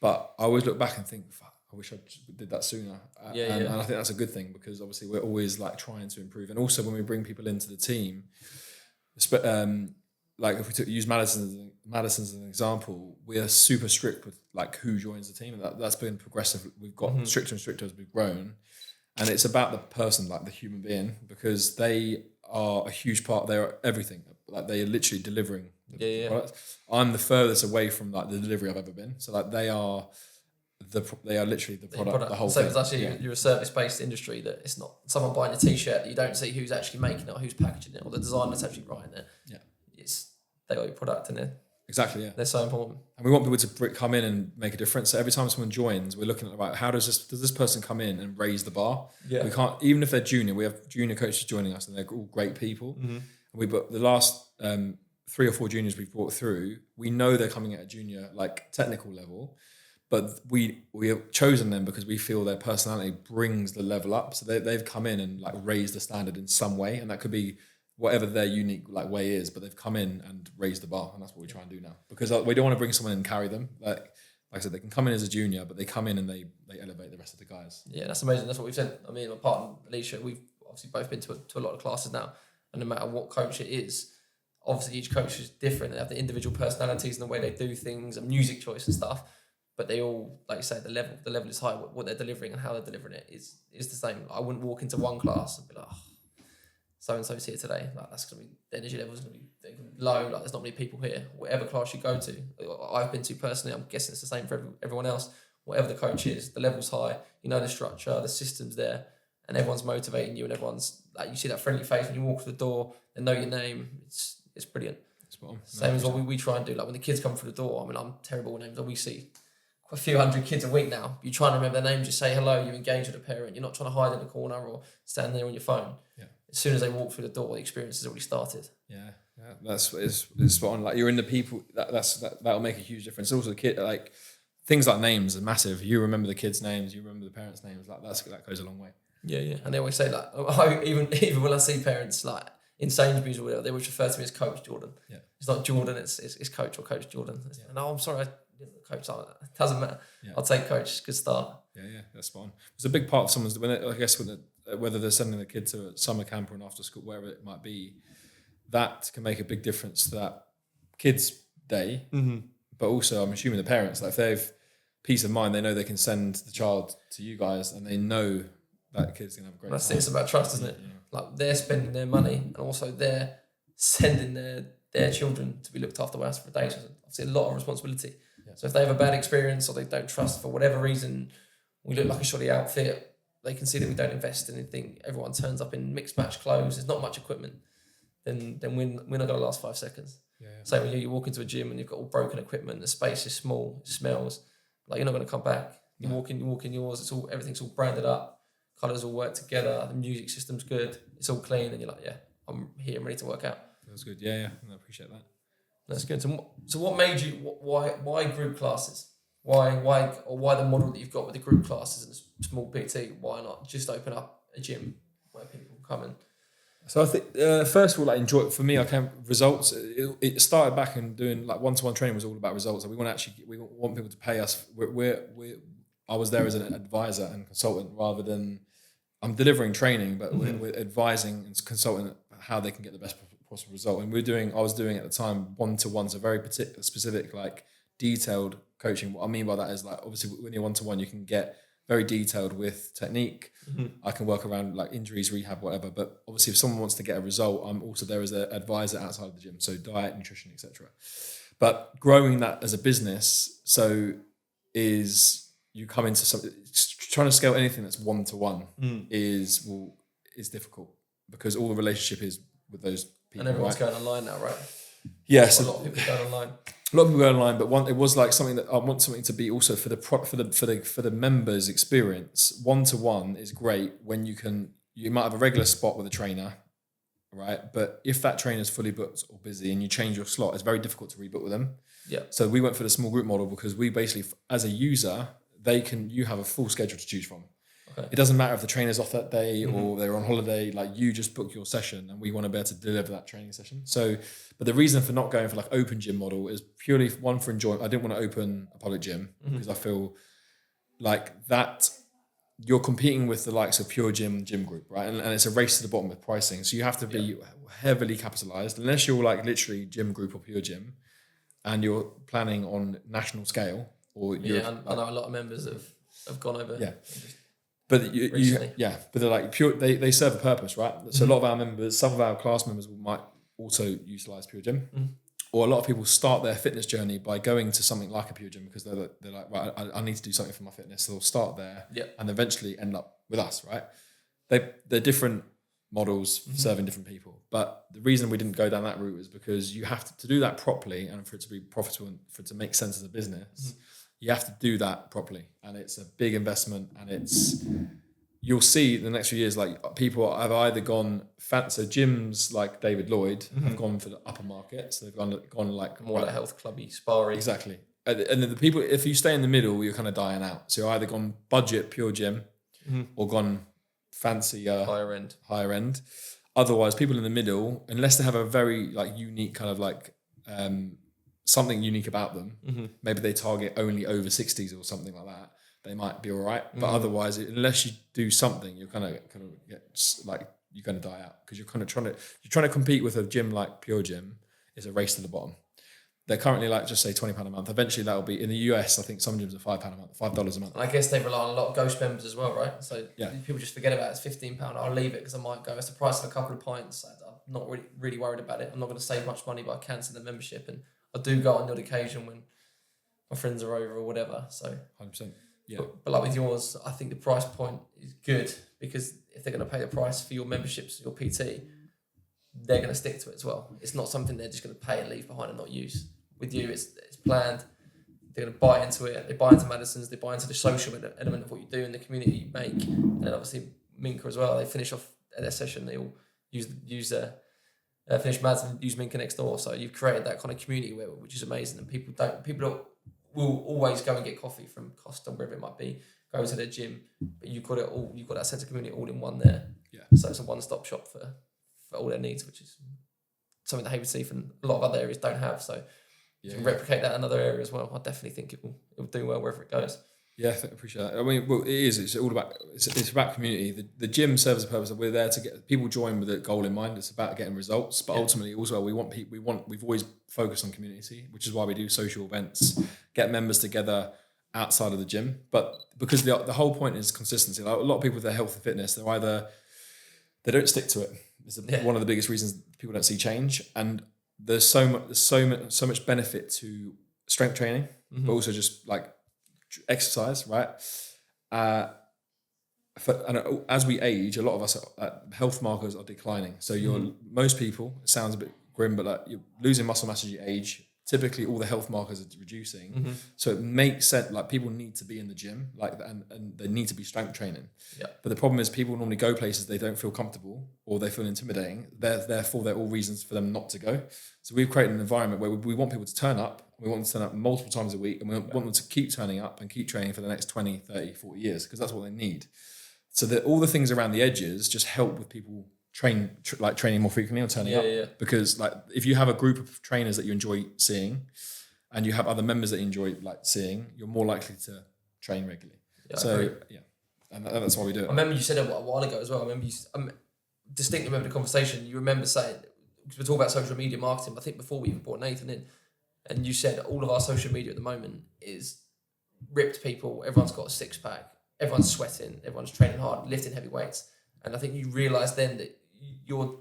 But I always look back and think, fuck, I wish I did that sooner. And I think that's a good thing, because obviously we're always like trying to improve. And also when we bring people into the team, like if we use Madison as an example, we are super strict with like who joins the team, and that's been progressive. We've got stricter and stricter as we've grown, and it's about the person, like the human being, because they are a huge part. They're everything. Like they are literally delivering the product. I'm the furthest away from like the delivery I've ever been. So like they are literally the product. The whole thing. So it's actually you're a service-based industry, that it's not someone buying a t-shirt that you don't see who's actually making it or who's packaging it or the designer that's actually writing it. Yeah. They got your product in it. Exactly, yeah. They're so important. And we want people to come in and make a difference. So every time someone joins, we're looking at about how does this person come in and raise the bar? Yeah. We can't, even if they're junior, we have junior coaches joining us, and they're all great people. And but the last 3 or 4 juniors we've brought through, we know they're coming at a junior like technical level, but we have chosen them because we feel their personality brings the level up. So they've come in and like raised the standard in some way, and that could be whatever their unique like way is, but they've come in and raised the bar, and that's what we try and do now. Because we don't want to bring someone in and carry them. Like I said, they can come in as a junior, but they come in and they elevate the rest of the guys. Yeah, that's amazing. That's what we've said. I mean, my partner Alicia, we've obviously both been to a lot of classes now, and no matter what coach it is, obviously each coach is different. They have the individual personalities and the way they do things and music choice and stuff, but they all, like you say, the level is high. What they're delivering and how they're delivering it is the same. I wouldn't walk into one class and be like, oh, so-and-so's here today. Like that's gonna be, the energy level's gonna be low. Like there's not many people here. Whatever class you go to, I've been to personally, I'm guessing it's the same for everyone else. Whatever the coach is, the level's high. You know the structure, the system's there, and everyone's motivating you, and everyone's like you see that friendly face when you walk through the door, they know your name. It's brilliant. Same as what we try and do. Like when the kids come through the door, I mean, I'm terrible with names. We see quite a few hundred kids a week now. You try and remember their names, you say hello, you engage with a parent. You're not trying to hide in the corner or stand there on your phone. Yeah. As soon as they walk through the door, the experience has already started. Yeah, that's it's spot on. Like you're in the people. That'll make a huge difference. Also, the kid, like things like names are massive. You remember the kids' names, you remember the parents' names. Like that goes a long way. Yeah. And they always say like, even when I see parents like in Sainsbury's or whatever, they always refer to me as Coach Jordan. Yeah, it's not Jordan, it's Coach or Coach Jordan. Yeah. And I'm sorry, Coach. It doesn't matter. Yeah. I'll take Coach. Good start. Yeah, that's spot on. It's a big part of someone's whether they're sending the kid to a summer camp or an after school, wherever it might be, that can make a big difference to that kid's day. Mm-hmm. But also, I'm assuming the parents, like if they've peace of mind, they know they can send the child to you guys, and they know that kid's gonna have a great time. It's about trust, isn't it? Yeah. Like they're spending their money, and also they're sending their children to be looked after by us for a day. So obviously, a lot of responsibility. Yeah. So if they have a bad experience or they don't trust for whatever reason, we look like a shoddy outfit. They can see that we don't invest in anything. Everyone turns up in mixed match clothes. There's not much equipment. Then we're not going to last 5 seconds. Yeah. So when you walk into a gym and you've got all broken equipment, the space is small, it smells, like you're not going to come back. You walk in yours. Everything's all branded up. Colours all work together. The music system's good. It's all clean, and you're like, yeah, I'm here, I'm ready to work out. That's good. Yeah, I appreciate that. That's good. So what made you? Why group classes? Why the model that you've got with the group classes and the small PT? Why not just open up a gym where people come in? So I think first of all, like enjoy. For me, I came results. It started back in doing like one-to-one training was all about results. And we want people to pay us. I was there as an advisor and consultant rather than I'm delivering training, but we're advising and consulting how they can get the best possible result. And I was doing at the time one-to-one, so very particular, specific, like detailed coaching. What I mean by that is like obviously when you're one-to-one, you can get very detailed with technique. Mm-hmm. I can work around like injuries, rehab, whatever. But obviously, if someone wants to get a result, I'm also there as an advisor outside of the gym, so diet, nutrition, etc. But growing that as a business, is you come into something trying to scale anything that's one-to-one is difficult because all the relationship is with those people. And everyone's going online now, right? Yes, a lot of people going online. A lot of people go online, but it was like something that I want something to be also for the members' experience. One-to-one is great when you might have a regular spot with a trainer, right? But if that trainer is fully booked or busy and you change your slot, it's very difficult to rebook with them. Yeah. So we went for the small group model because we basically, as a user, you have a full schedule to choose from. Okay. It doesn't matter if the trainer's off that day or they're on holiday, like you just book your session and we want to be able to deliver that training session. So, but the reason for not going for like open gym model is purely one for enjoyment. I didn't want to open a public gym because I feel like that you're competing with the likes of Pure Gym Group, right? And it's a race to the bottom with pricing. So you have to be heavily capitalized unless you're like literally Gym Group or Pure Gym and you're planning on national scale or I know a lot of members have gone over. Yeah. But but they're like pure. They serve a purpose, right? So a lot of our members, some of our class members might also utilize Pure Gym, or a lot of people start their fitness journey by going to something like a Pure Gym because they're like, right, I need to do something for my fitness. So they'll start there, and eventually end up with us, right? They're different models serving different people, but the reason we didn't go down that route is because you have to do that properly, and for it to be profitable and for it to make sense as a business. You have to do that properly, and it's a big investment. And you'll see the next few years, like people have either gone so gyms like David Lloyd have gone for the upper market, so they've gone like more like health clubby, sparring. Exactly, and then the people, if you stay in the middle, you're kind of dying out. So you're either gone budget Pure Gym or gone fancy higher end. Otherwise, people in the middle, unless they have a very like unique kind of like something unique about them, maybe they target only over 60s or something like that, they might be all right. But otherwise, unless you do something, you're kind of get like you're going to die out because you're kind of trying to compete with a gym like Pure Gym. Is a race to the bottom. They're currently like just say £20 a month. Eventually, that'll be in the US. I think some gyms are £5 a month, $5 a month. And I guess they rely on a lot of ghost members as well, right? So people just forget about it. It's £15. I'll leave it because I might go. It's the price of a couple of pints. I'm not really worried about it. I'm not going to save much money by cancelling the membership. And I do go on the odd occasion when my friends are over or whatever. So 100%. Yeah. But like with yours, I think the price point is good because if they're going to pay the price for your memberships, your PT, they're going to stick to it as well. It's not something they're just going to pay and leave behind and not use. With you, it's planned. They're going to buy into it. They buy into Madison's. They buy into the social element of what you do and the community you make. And then obviously Mincka as well. They finish off their session. They all finish Madison and use Mincka next door. So you've created that kind of community which is amazing. And people will always go and get coffee from Costa, wherever it might be, go to their gym, but you've got that sense of community all in one there. Yeah. So it's a one-stop shop for all their needs, which is something that Hayward Heath and a lot of other areas don't have. So you can replicate that in another area as well. I definitely think it will do well wherever it goes. Yeah, I appreciate that. I mean, well, it is. It's all about. It's about community. The gym serves a purpose. We're there to get people join with a goal in mind. It's about getting results, but ultimately, also we've always focused on community, which is why we do social events, get members together outside of the gym. But because the whole point is consistency. Like a lot of people with their health and fitness, they don't stick to it. It's one of the biggest reasons people don't see change. And there's so much benefit to strength training, but also just like exercise, right? As we age, a lot of us health markers are declining. So most people, it sounds a bit grim, but like you're losing muscle mass as you age. Typically, all the health markers are reducing. So it makes sense. Like people need to be in the gym, and they need to be strength training. Yeah. But the problem is, people normally go places they don't feel comfortable or they feel intimidating. Therefore, they're all reasons for them not to go. So we've created an environment where we want people to turn up. We want them to turn up multiple times a week, and we want them to keep turning up and keep training for the next 20, 30, 40 years, because that's what they need. So that all the things around the edges just help with people training more frequently or turning up. Yeah. Because like if you have a group of trainers that you enjoy seeing, and you have other members that you enjoy seeing, you're more likely to train regularly. Yeah, and that's why we do it. I remember you said it a while ago as well. I remember distinctly remember the conversation. You remember saying, because we're talking about social media marketing, I think before we even brought Nathan in, and you said all of our social media at the moment is ripped people. Everyone's got a six pack. Everyone's sweating. Everyone's training hard, lifting heavy weights. And I think you realised then that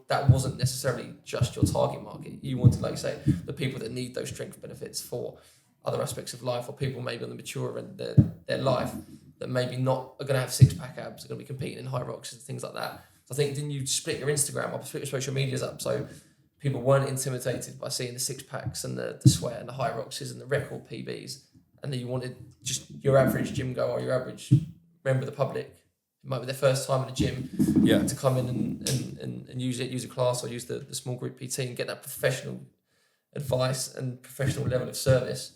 that wasn't necessarily just your target market. You wanted, like you say, the people that need those strength benefits for other aspects of life, or people maybe on the mature end of their life that maybe not are going to have six pack abs, are going to be competing in high rocks and things like that. So I think, didn't you split your Instagram up, split your social medias up so people weren't intimidated by seeing the six packs and the sweat and the high roxes and the record PBs, and then you wanted just your average gym goer or your average member of the public, it might be their first time in the gym, to come in and use a class or use the small group PT and get that professional advice and professional level of service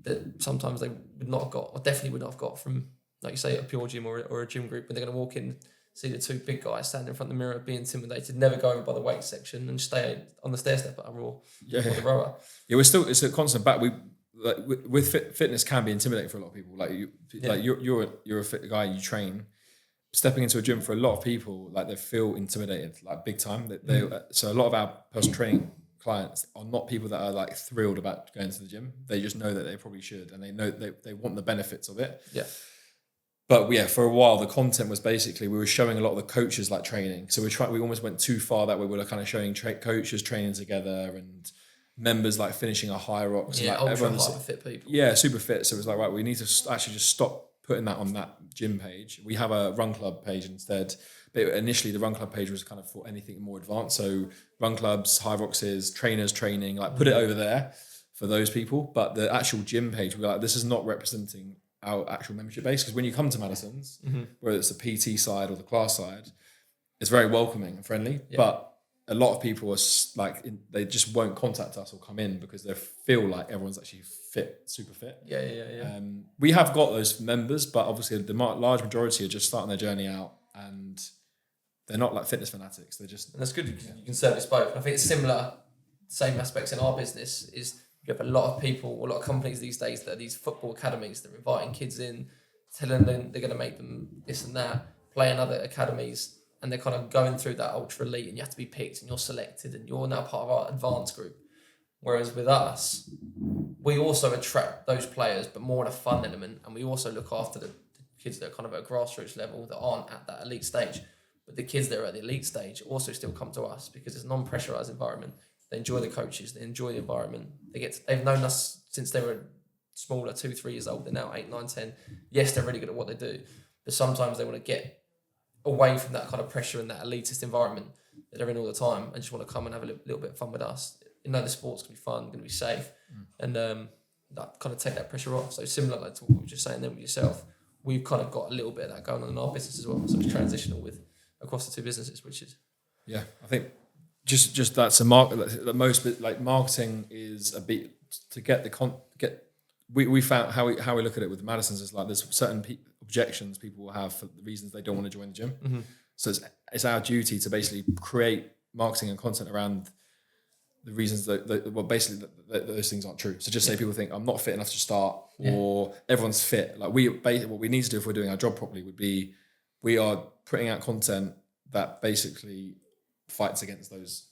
that sometimes they would not have got, or definitely would not have got from, like you say, a pure gym or a gym group, when they're going to walk in, see the two big guys stand in front of the mirror, be intimidated, never go over by the weight section and stay on the stair stepper or the rower. Yeah, it's a constant battle. Fitness can be intimidating for a lot of people. You're a fit guy, you train. Stepping into a gym for a lot of people, like they feel intimidated, like big time. So a lot of our personal training clients are not people that are like thrilled about going to the gym. They just know that they probably should, and they know they want the benefits of it. Yeah. But for a while, the content was basically, we were showing a lot of the coaches like training. So we almost went too far that way. We were kind of showing coaches training together and members like finishing a high rocks. Yeah, ultra hyper fit people. Yeah, super fit. So it was like, right, we need to actually just stop putting that on that gym page. We have a run club page instead. But initially the run club page was kind of for anything more advanced. So run clubs, high roxes, trainers training, like put it over there for those people. But the actual gym page, we're like, this is not representing our actual membership base. Because when you come to Madison's, whether it's the PT side or the class side, it's very welcoming and friendly. Yeah. But a lot of people are like, they just won't contact us or come in because they feel like everyone's actually fit, super fit. Yeah. We have got those members, but obviously the large majority are just starting their journey out, and they're not like fitness fanatics. They're just... And that's good. You can service both. I think it's similar, same aspects in our business is you have a lot of people, a lot of companies these days that are these football academies that are inviting kids in, telling them they're going to make them this and that, play in other academies, and they're kind of going through that ultra elite, and you have to be picked and you're selected and you're now part of our advanced group. Whereas with us, we also attract those players, but more in a fun element, and we also look after the kids that are kind of at a grassroots level that aren't at that elite stage. But the kids that are at the elite stage also still come to us because it's a non-pressurized environment. They enjoy the coaches, they enjoy the environment. They've known us since they were smaller, 2, 3 years old. They're now 8, 9, 10. Yes, they're really good at what they do, but sometimes they want to get away from that kind of pressure and that elitist environment that they're in all the time, and just want to come and have a little bit of fun with us. You know, the sport's going to be fun, going to be safe, and that kind of take that pressure off. So similar like to what we were just saying then with yourself, we've kind of got a little bit of that going on in our business as well. So it's transitional with across the two businesses, which is I think just that's a market that most like marketing is a bit to get we found how we look at it with Madison's is like there's certain objections people will have for the reasons they don't want to join the gym. So it's our duty to basically create marketing and content around the reasons that those things aren't true. So just say people think I'm not fit enough to start, or everyone's fit. Like what we need to do if we're doing our job properly would be we are putting out content that basically fights against those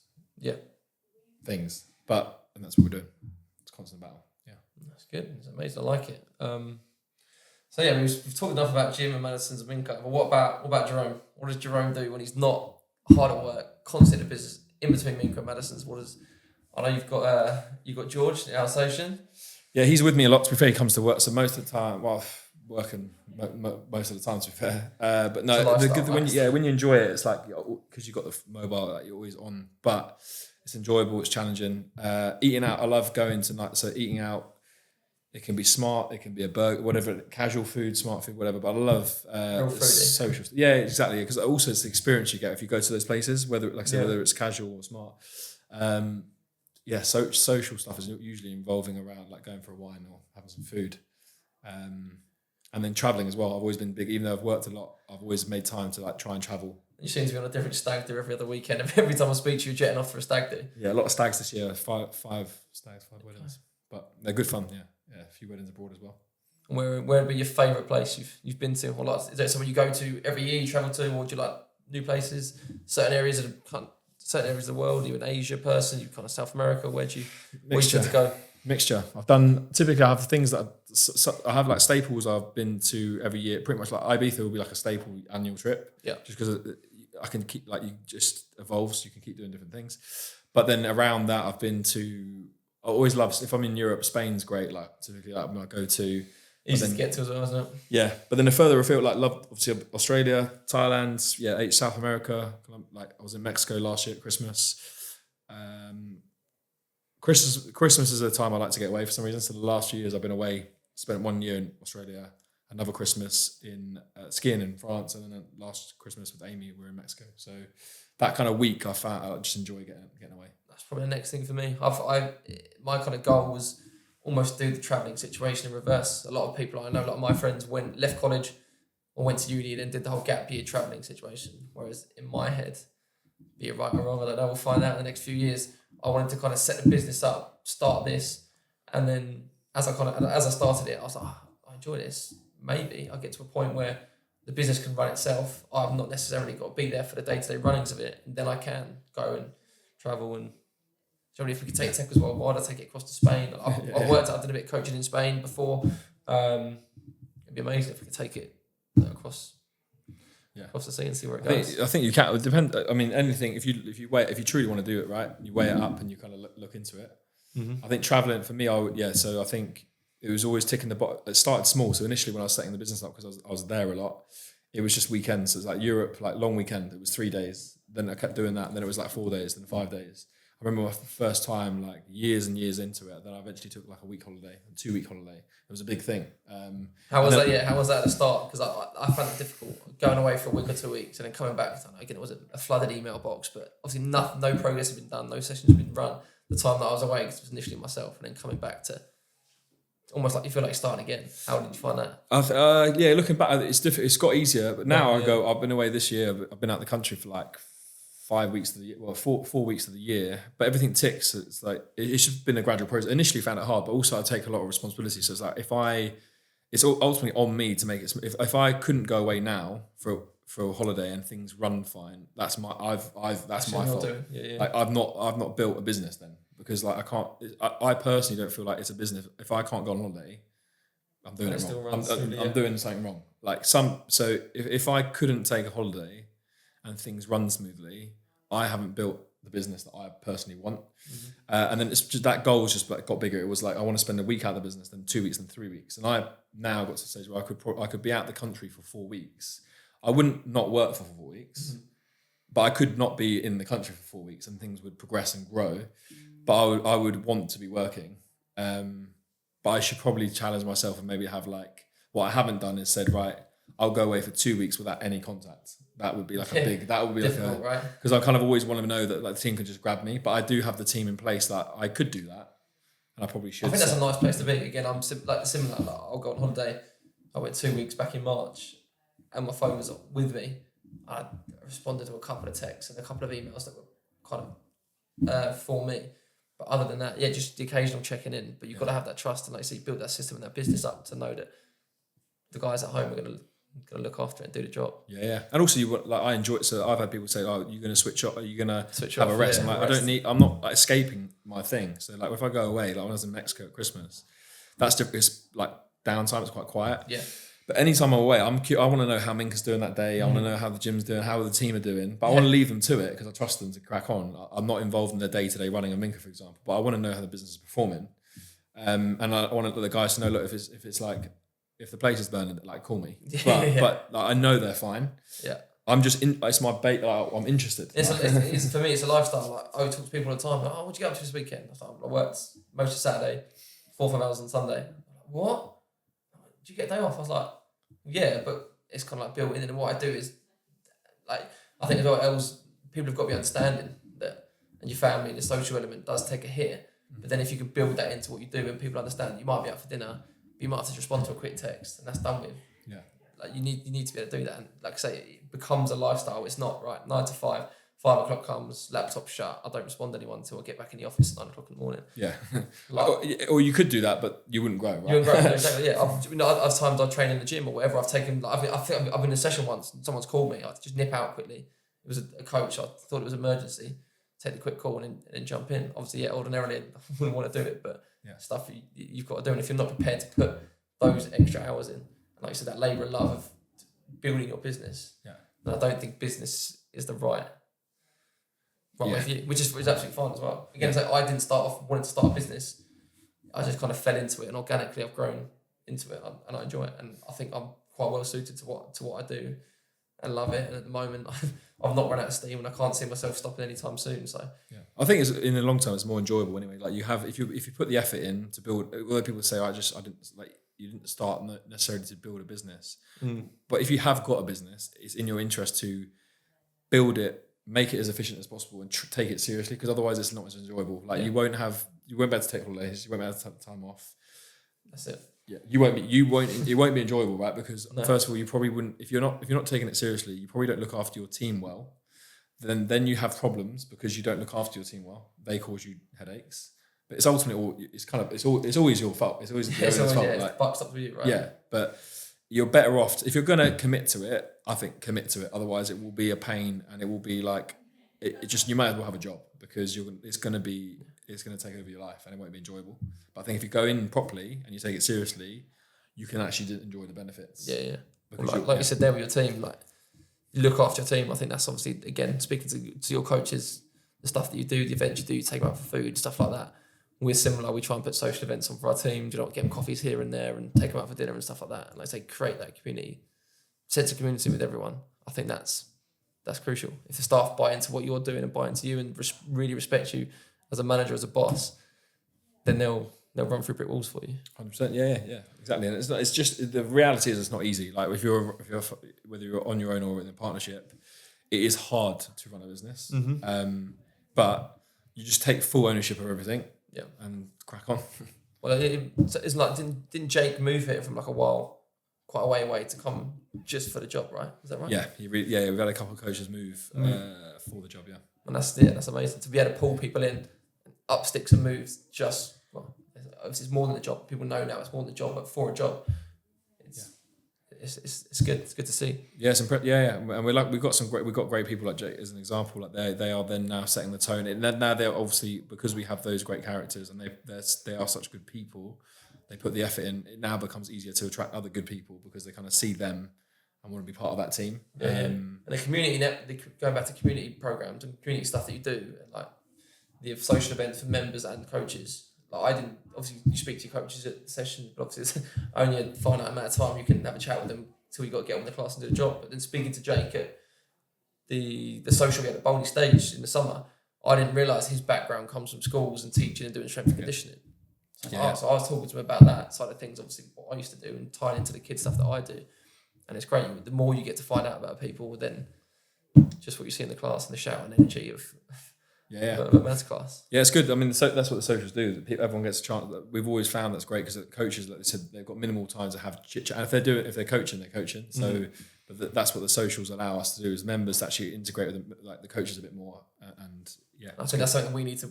things. And that's what we're doing. It's a constant battle. Yeah, that's good. It's amazing. I like it. So yeah, we've talked enough about Jim and Madison's and Mincka, but what about Jerome? What does Jerome do when he's not hard at work, constant in business, in between Mincka and Madison's? I know you've got George, our associate. Yeah, he's with me a lot. To be fair, he comes to work. So most of the time, working most of the time, to be fair. But no, the good when you enjoy it, it's like because you've got the mobile, like you're always on. But it's enjoyable. It's challenging. Eating out, I love going to night. So eating out, it can be smart. It can be a burger, whatever, casual food, smart food, whatever. But I love social. Yeah, exactly. Because also it's the experience you get if you go to those places, whether whether it's casual or smart. So social stuff is usually involving around like going for a wine or having some food. And then traveling as well. I've always been big, even though I've worked a lot, I've always made time to like try and travel. You seem to be on a different stag do every other weekend. Every time I speak to you, jetting off for a stag do. Yeah, a lot of stags this year. Five stags, 5 weddings. But they're good fun, yeah. A few weddings abroad as well. And where would be your favourite place you've been to? Or like, is there somewhere you go to every year you travel to, or do you like new places? Certain areas of the world? Are you an Asia person? Are you kind of South America? Where you tend to go? Mixture. Typically I have things that I have like staples I've been to every year. Pretty much like Ibiza will be like a staple annual trip. Yeah. Just because I can keep like you just evolves. You can keep doing different things. But then around that I've been to. I always love if I'm in Europe. Spain's great. Like typically like my go-to. Easy to get to as well, isn't it? Yeah, but then the further afield, like love obviously Australia, Thailand. Yeah, South America. Like I was in Mexico last year at Christmas. Christmas is a time I like to get away for some reason. So the last few years I've been away, spent 1 year in Australia, another Christmas in skiing in France, and then last Christmas with Amy we were in Mexico. So that kind of week I found I just enjoy getting away. That's probably the next thing for me. My kind of goal was almost do the travelling situation in reverse. A lot of people I know, a lot of my friends left college or went to uni and then did the whole gap year travelling situation. Whereas in my head, be it right or wrong, I don't know, we'll find out in the next few years. I wanted to kind of set the business up, start this, and then as I started it, I was like, I enjoy this. Maybe I'll get to a point where the business can run itself. I've not necessarily got to be there for the day-to-day runnings of it, and then I can go and travel. And generally, if we could take tech as well, why would I take it across to Spain? I've done a bit of coaching in Spain before. It'd be amazing if we could take it across the sea and see where it goes. I think you can. It depends. I mean, anything. If you truly want to do it right, you weigh it up and you kind of look into it. Mm-hmm. I think traveling for me, So I think it was always ticking the box. It started small. So initially, when I was setting the business up, because I was there a lot, it was just weekends. So it was like Europe, like long weekend. It was 3 days. Then I kept doing that. And then it was like 4 days, then 5 days. I remember my first time, like years and years into it. Then I eventually took like a week holiday, a 2-week holiday. It was a big thing. How was that? Yeah, how was that at the start? Because I found it difficult going away for a week or 2 weeks and then coming back. Again, it was a flooded email box, but obviously no progress had been done, no sessions had been run. The time that I was away, because it was initially myself, and then coming back to almost like you feel like you're starting again. How did you find that? Looking back, it's different. It's got easier, but now I've been away this year. I've been out of the country for like 5 weeks of the year, 4 weeks of the year, but everything ticks. It's like it's just been a gradual process. Initially found it hard, but also I take a lot of responsibility. So it's like it's ultimately on me to make it. If I couldn't go away now for a holiday and things run fine, that's my fault. Like I've not built a business then, because like I can't. I personally don't feel like it's a business. If I can't go on holiday, I'm doing it wrong. I'm doing something wrong. So if I couldn't take a holiday and things run smoothly, I haven't built the business that I personally want. And then it's just that goal was just like got bigger. It was like I want to spend a week out of the business, then 2 weeks, then 3 weeks. And I now got to the stage where I could be out the country for 4 weeks. I wouldn't not work for 4 weeks, but I could not be in the country for 4 weeks, and things would progress and grow. But I would want to be working. But I should probably challenge myself and maybe have like, what I haven't done is said, right, I'll go away for 2 weeks without any contact. That would be like difficult, right? Because I kind of always want to know that like the team can just grab me, but I do have the team in place that I could do that, and I probably should. I think that's a nice place to be. Again, I'm similar. Like, I'll go on holiday. I went 2 weeks back in March, and my phone was with me. I responded to a couple of texts and a couple of emails that were kind of for me. But other than that, yeah, just the occasional checking in. But you've got to have that trust and, like you say, build that system and that business up to know that the guys at home are going to look after it and do the job. Yeah. And also, I enjoy it. So I've had people say, "Oh, you're going to switch up? Are you going to have a rest?" Yeah, I'm like, I'm not like, escaping my thing. So like, if I go away, like when I was in Mexico at Christmas, that's different. It's like downtime. It's quite quiet. Yeah. But anytime I'm away, I want to know how Mincka's doing that day. I want to know how the gym's doing, how the team are doing. But I want to leave them to it because I trust them to crack on. I'm not involved in their day-to-day running of Mincka, for example. But I want to know how the business is performing. And I want the guys to know, look, if it's like, if the place is burning, like, call me. But like, I know they're fine. Yeah. I'm just, it's my bait. Like, I'm interested. It's for me, it's a lifestyle. Like, I talk to people all the time. Like, what'd you get up to this weekend? I worked most of Saturday, 4 or 5 hours on Sunday. What? Did you get a day off? I was like, yeah, but it's kind of like built in. And what I do is, like, I think as well, people have got to be understanding that, and your family and the social element does take a hit. But then if you can build that into what you do and people understand, you might be out for dinner, but you might have to respond to a quick text, and that's done with. Yeah. Like, you need to be able to do that. And like I say, it becomes a lifestyle. It's not, right, 9 to 5, 5 o'clock comes, laptop shut, I don't respond to anyone until I get back in the office at 9 o'clock in the morning. Yeah. Like, or you could do that, but you wouldn't grow, right? You wouldn't grow, exactly, yeah. I've times I train in the gym or whatever, I've taken, like, I think I've been in a session once and someone's called me, I just nip out quickly. It was a coach, I thought it was an emergency, take the quick call and then jump in. Obviously, yeah, ordinarily I wouldn't want to do it, but stuff you've got to do. And if you're not prepared to put those extra hours in, and like you said, that labour and love of building your business, then I don't think business is the right way for you, which is absolutely fine as well. Again, it's like I didn't start off wanting to start a business. I just kind of fell into it, and organically I've grown into it, and I enjoy it. And I think I'm quite well suited to what I do, and love it. And at the moment, I've not run out of steam, and I can't see myself stopping anytime soon. So I think in the long term, it's more enjoyable anyway. Like you have, if you put the effort in to build. Although people say, you didn't start necessarily to build a business, but if you have got a business, it's in your interest to build it, make it as efficient as possible, and take it seriously. Because otherwise, it's not as enjoyable. Like you won't be able to take holidays, you won't be able to take time off. That's it. Yeah, it won't be enjoyable, right? Because first of all, you probably wouldn't if you're not taking it seriously. You probably don't look after your team well. Then you have problems because you don't look after your team well. They cause you headaches. But it's ultimately it's always your fault. It's always the owner's fault. It's bucks up to you, right? Yeah, but you're better off if you're going to commit to it. I think commit to it. Otherwise, it will be a pain, and it will be like it just you might as well have a job because it's going to take over your life, and it won't be enjoyable. But I think if you go in properly and you take it seriously, you can actually enjoy the benefits. Yeah. Well, like you said there with your team, like you look after your team. I think that's obviously, again, speaking to your coaches, the stuff that you do, the events you do, you take them out for food, stuff like that. We're similar. We try and put social events on for our team. Get them coffees here and there and take them out for dinner and stuff like that. And like I say, create that community, sense of community with everyone. I think that's crucial. If the staff buy into what you're doing and buy into you and really respect you as a manager, as a boss, then they'll run through brick walls for you. 100%. Yeah, exactly. And it's just the reality is it's not easy. Like if you're whether you're on your own or in a partnership, it is hard to run a business. But you just take full ownership of everything. Yeah, and crack on. Well, it's like didn't Jake move here from like quite a way away to come just for the job, right? Is that right? Yeah, we've had a couple of coaches move for the job. Yeah, and that's amazing to be able to pull people in, up sticks and moves. Just obviously it's more than the job. People know now it's more than the job, but for a job, it's good. It's good to see. Yeah, and we've got great people like Jake as an example. Like they are then now setting the tone. And now they're obviously, because we have those great characters and they are such good people. They put the effort in. It now becomes easier to attract other good people because they kind of see them I want to be part of that team. And the community, going back to community programs and community stuff that you do, like the social events for members and coaches. Like I didn't, obviously you speak to your coaches at the session, but obviously it's only a finite amount of time you can have a chat with them until you got to get on the class and do the job. But then speaking to Jake at the social we had at Bowley Stage in the summer, I didn't realise his background comes from schools and teaching and doing strength and conditioning. So I was talking to him about that side of things, obviously what I used to do, and tying into the kids stuff that I do. And it's great. The more you get to find out about people, then just what you see in the class and the shout and energy of a maths class. Yeah, it's good. I mean, that's what the socials do. Everyone gets a chance. We've always found that's great because the coaches, like they said, they've got minimal time to have chit chat. And if they're coaching, they're coaching. So that's what the socials allow us to do as members, to actually integrate with the coaches a bit more. I think that's something we need to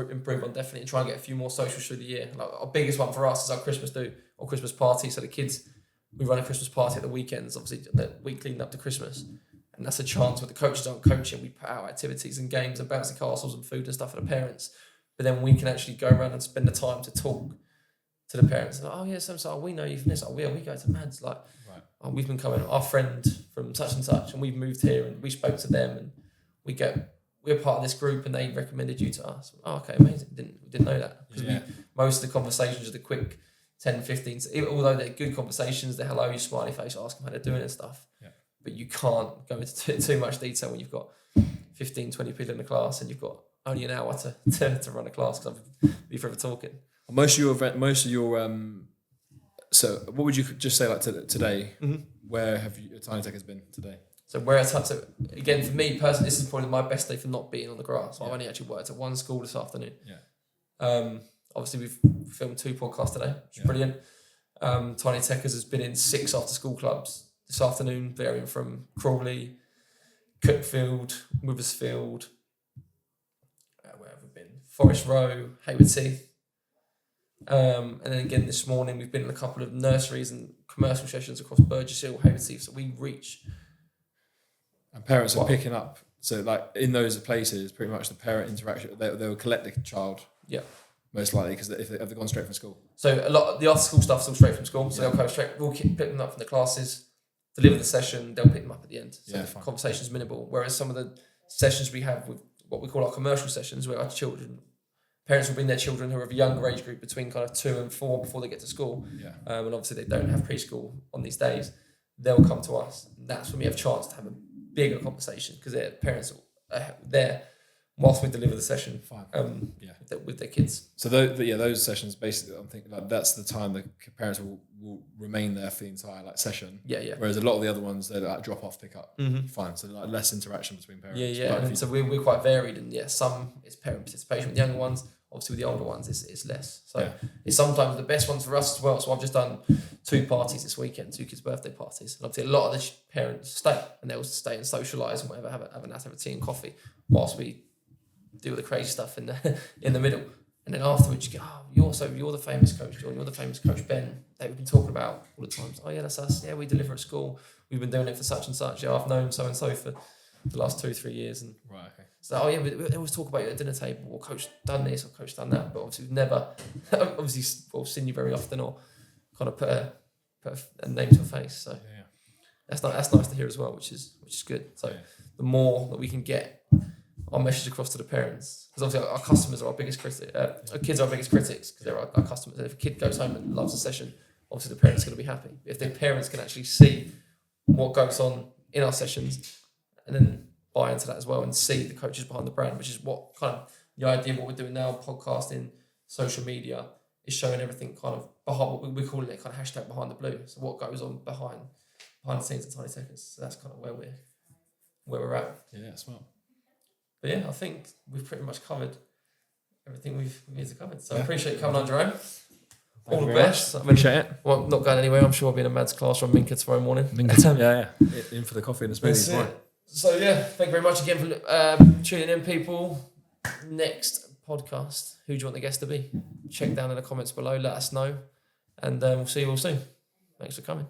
improve on, definitely, and try and get a few more socials through the year. Like our biggest one for us is our Christmas party. So the kids, we run a Christmas party at the weekends, obviously the week leading up to Christmas. And that's a chance where the coaches aren't coaching. We put out activities and games and bouncy castles and food and stuff for the parents. But then we can actually go around and spend the time to talk to the parents. And, we know you from this. We go to Mads. We've been coming, our friend from such and such, and we've moved here and we spoke to them and we're part of this group and they recommended you to us. Okay, amazing. Didn't know that. Because most of the conversations are the quick 10, 15, although they're good conversations, they're hello, you smiley face, ask them how they're doing and stuff. Yeah. But you can't go into too much detail when you've got 15, 20 people in the class and you've got only an hour to run a class because I've been forever talking. Most of your so what would you just say like today? Mm-hmm. Where have your Tiny Tekkers been today? So again, for me personally, this is probably my best day for not being on the grass. I've only actually worked at one school this afternoon. Yeah. Obviously, we've filmed 2 podcasts today, which is brilliant. Tiny Tekkers has been in 6 after-school clubs this afternoon, varying from Crawley, Cookfield, Withersfield, where have we been? Forest Row, Hayward Heath. And then again this morning, we've been in a couple of nurseries and commercial sessions across Burgess Hill, Hayward Heath. So we reach. And parents are picking up. So like in those places, pretty much the parent interaction, they will collect the child. Yeah. Most likely, because if they've gone straight from school. So a lot of the after school stuff's all straight from school. So they'll go straight. We'll pick them up from the classes, deliver the session. They'll pick them up at the end. So the conversation's minimal. Whereas some of the sessions we have with what we call our commercial sessions, where our parents will bring their children who are of a younger age group between kind of 2 and 4 before they get to school. Yeah. And obviously they don't have preschool on these days. They'll come to us. And that's when we have a chance to have a bigger conversation because their parents are there whilst we deliver the session with their kids. So those sessions, basically, I'm thinking like that's the time the parents will remain there for the entire session. Yeah. Whereas a lot of the other ones, they're like drop off, pick up, fine. So like less interaction between parents. Yeah. And so we're quite varied, and some it's parent participation with the younger ones. Obviously, with the older ones, it's less. So it's sometimes the best ones for us as well. So I've just done 2 parties this weekend, 2 kids' birthday parties. And obviously, a lot of the parents stay, and they'll stay and socialise and whatever, have a tea and coffee, whilst we do the crazy stuff in the middle. And then afterwards, you go, you're the famous coach, John, you're the famous coach, Ben, that we've been talking about all the time. Oh, yeah, that's us. Yeah, we deliver at school. We've been doing it for such and such. Yeah, I've known so-and-so for the last 2-3 years. And right, okay. So, we always talk about you at the dinner table, or coach done this, or coach done that. But obviously, we've never seen you very often, or kind of put a name to a face. So that's nice to hear as well, which is good. So the more that we can get our message across to the parents, because obviously our customers are our biggest critics. Our kids are our biggest critics because they're our customers. And if a kid goes home and loves the session, obviously the parents are going to be happy. If the parents can actually see what goes on in our sessions, and then buy into that as well and see the coaches behind the brand, which is what kind of the idea of what we're doing now, podcasting, social media, is showing everything kind of behind what we're calling it kind of hashtag behind the blue. So what goes on behind the scenes at Tiny Tekkers. So that's kind of where we're at. Yeah, smart. But I think we've pretty much covered everything we need to cover. So I appreciate you coming on, Jerome. All the best. Appreciate it. Well, not going anywhere. I'm sure I'll be in a Mads class from Mincka tomorrow morning. Mincka. In for the coffee and the smoothies. So thank you very much again for tuning in, people. Next podcast, who do you want the guest to be? Check down in the comments below, let us know, and we'll see you all soon. Thanks for coming.